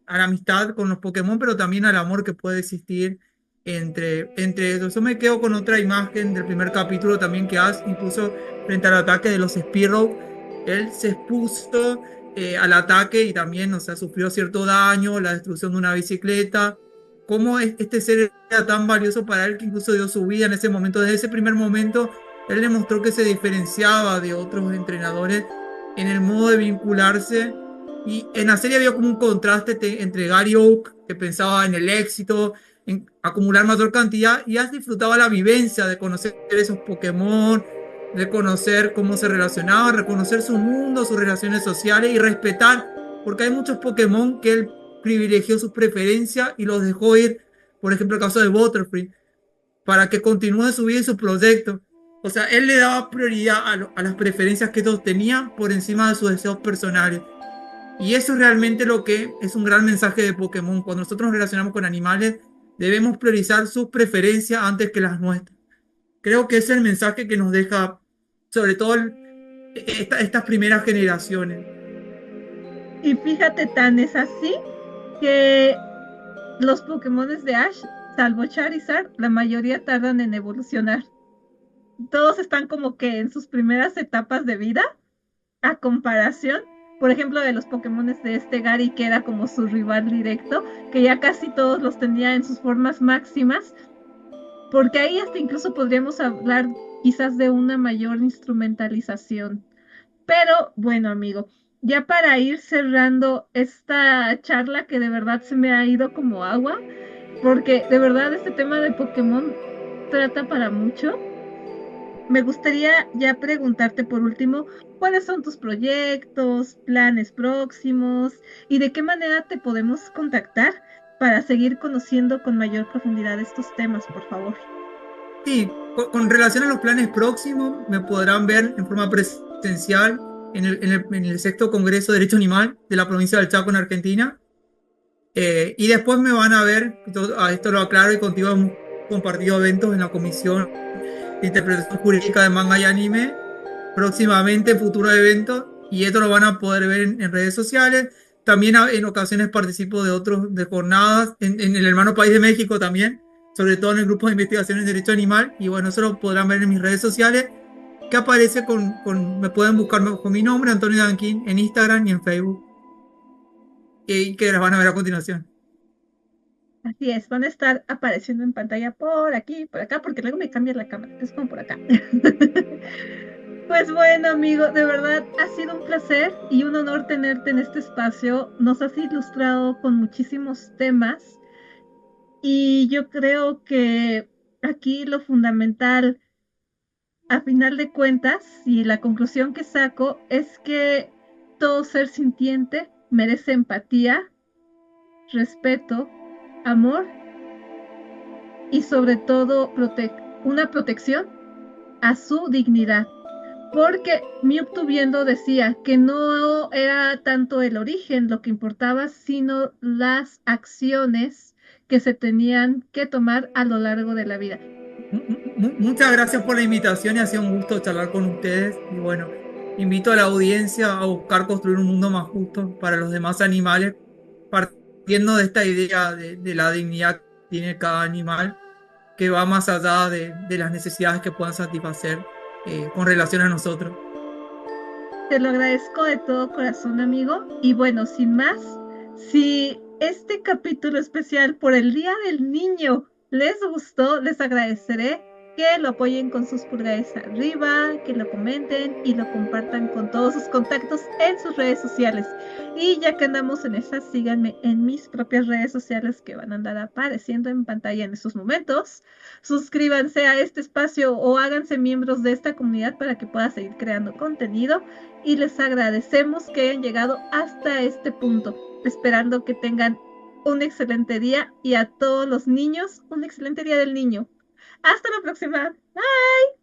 la amistad con los Pokémon, pero también al amor que puede existir entre ellos. Yo me quedo con otra imagen del primer capítulo también que Ash, incluso frente al ataque de los Spearow, él se expuso al ataque y también, o sea, sufrió cierto daño, la destrucción de una bicicleta. Cómo este ser era tan valioso para él que incluso dio su vida en ese momento. Desde ese primer momento, él demostró que se diferenciaba de otros entrenadores en el modo de vincularse. Y en la serie había como un contraste entre Gary Oak, que pensaba en el éxito, en acumular mayor cantidad, y Ash disfrutaba la vivencia de conocer esos Pokémon, de conocer cómo se relacionaban, reconocer su mundo, sus relaciones sociales y respetar, porque hay muchos Pokémon que él privilegió sus preferencias y los dejó ir, por ejemplo, el caso de Butterfree, para que continúe su vida y su proyecto. O sea, él le daba prioridad a las preferencias que todos tenían por encima de sus deseos personales. Y eso es realmente lo que es un gran mensaje de Pokémon. Cuando nosotros nos relacionamos con animales, debemos priorizar sus preferencias antes que las nuestras. Creo que ese es el mensaje que nos deja, sobre todo, estas primeras generaciones. Y fíjate, tan es así que los Pokémones de Ash, salvo Charizard, la mayoría tardan en evolucionar. Todos están como que en sus primeras etapas de vida, a comparación, por ejemplo, de los Pokémones de este Gary, que era como su rival directo, que ya casi todos los tenía en sus formas máximas, porque ahí hasta incluso podríamos hablar quizás de una mayor instrumentalización. Pero bueno, amigo, ya para ir cerrando esta charla que de verdad se me ha ido como agua, porque de verdad este tema de Pokémon trata para mucho. Me gustaría ya preguntarte por último, ¿cuáles son tus proyectos, planes próximos y de qué manera te podemos contactar para seguir conociendo con mayor profundidad estos temas, por favor? Sí, con relación a los planes próximos, me podrán ver en forma presencial en el sexto Congreso de Derecho Animal de la provincia del Chaco en Argentina. Y después me van a ver, a esto lo aclaro y contigo hemos compartido eventos en la Comisión de Interpretación Jurídica de Manga y Anime, próximamente en futuros eventos, y esto lo van a poder ver en redes sociales. También en ocasiones participo de otros, de jornadas, en el hermano país de México también, sobre todo en el grupo de investigación en derecho animal, y bueno, eso lo podrán ver en mis redes sociales, que aparece me pueden buscar con mi nombre, Antonio Danquín, en Instagram y en Facebook, y que las van a ver a continuación. Así es, van a estar apareciendo en pantalla por aquí, por acá, porque luego me cambia la cámara, es como por acá. Pues bueno, amigo, de verdad ha sido un placer y un honor tenerte en este espacio. Nos has ilustrado con muchísimos temas y yo creo que aquí lo fundamental, a final de cuentas, y la conclusión que saco es que todo ser sintiente merece empatía, respeto, amor y sobre todo una protección a su dignidad. Porque Mewtwo viendo decía que no era tanto el origen lo que importaba, sino las acciones que se tenían que tomar a lo largo de la vida. Muchas gracias por la invitación y ha sido un gusto charlar con ustedes. Y bueno, invito a la audiencia a buscar construir un mundo más justo para los demás animales, partiendo de esta idea de la dignidad que tiene cada animal, que va más allá de las necesidades que puedan satisfacer con relación a nosotros. Te lo agradezco de todo corazón, amigo. Y bueno, sin más, si este capítulo especial por el Día del Niño les gustó, les agradeceré que lo apoyen con sus pulgares arriba, que lo comenten y lo compartan con todos sus contactos en sus redes sociales. Y ya que andamos en esas, síganme en mis propias redes sociales que van a andar apareciendo en pantalla en estos momentos. Suscríbanse a este espacio o háganse miembros de esta comunidad para que pueda seguir creando contenido. Y les agradecemos que hayan llegado hasta este punto, esperando que tengan un excelente día y a todos los niños un excelente Día del Niño. Hasta la próxima. Bye.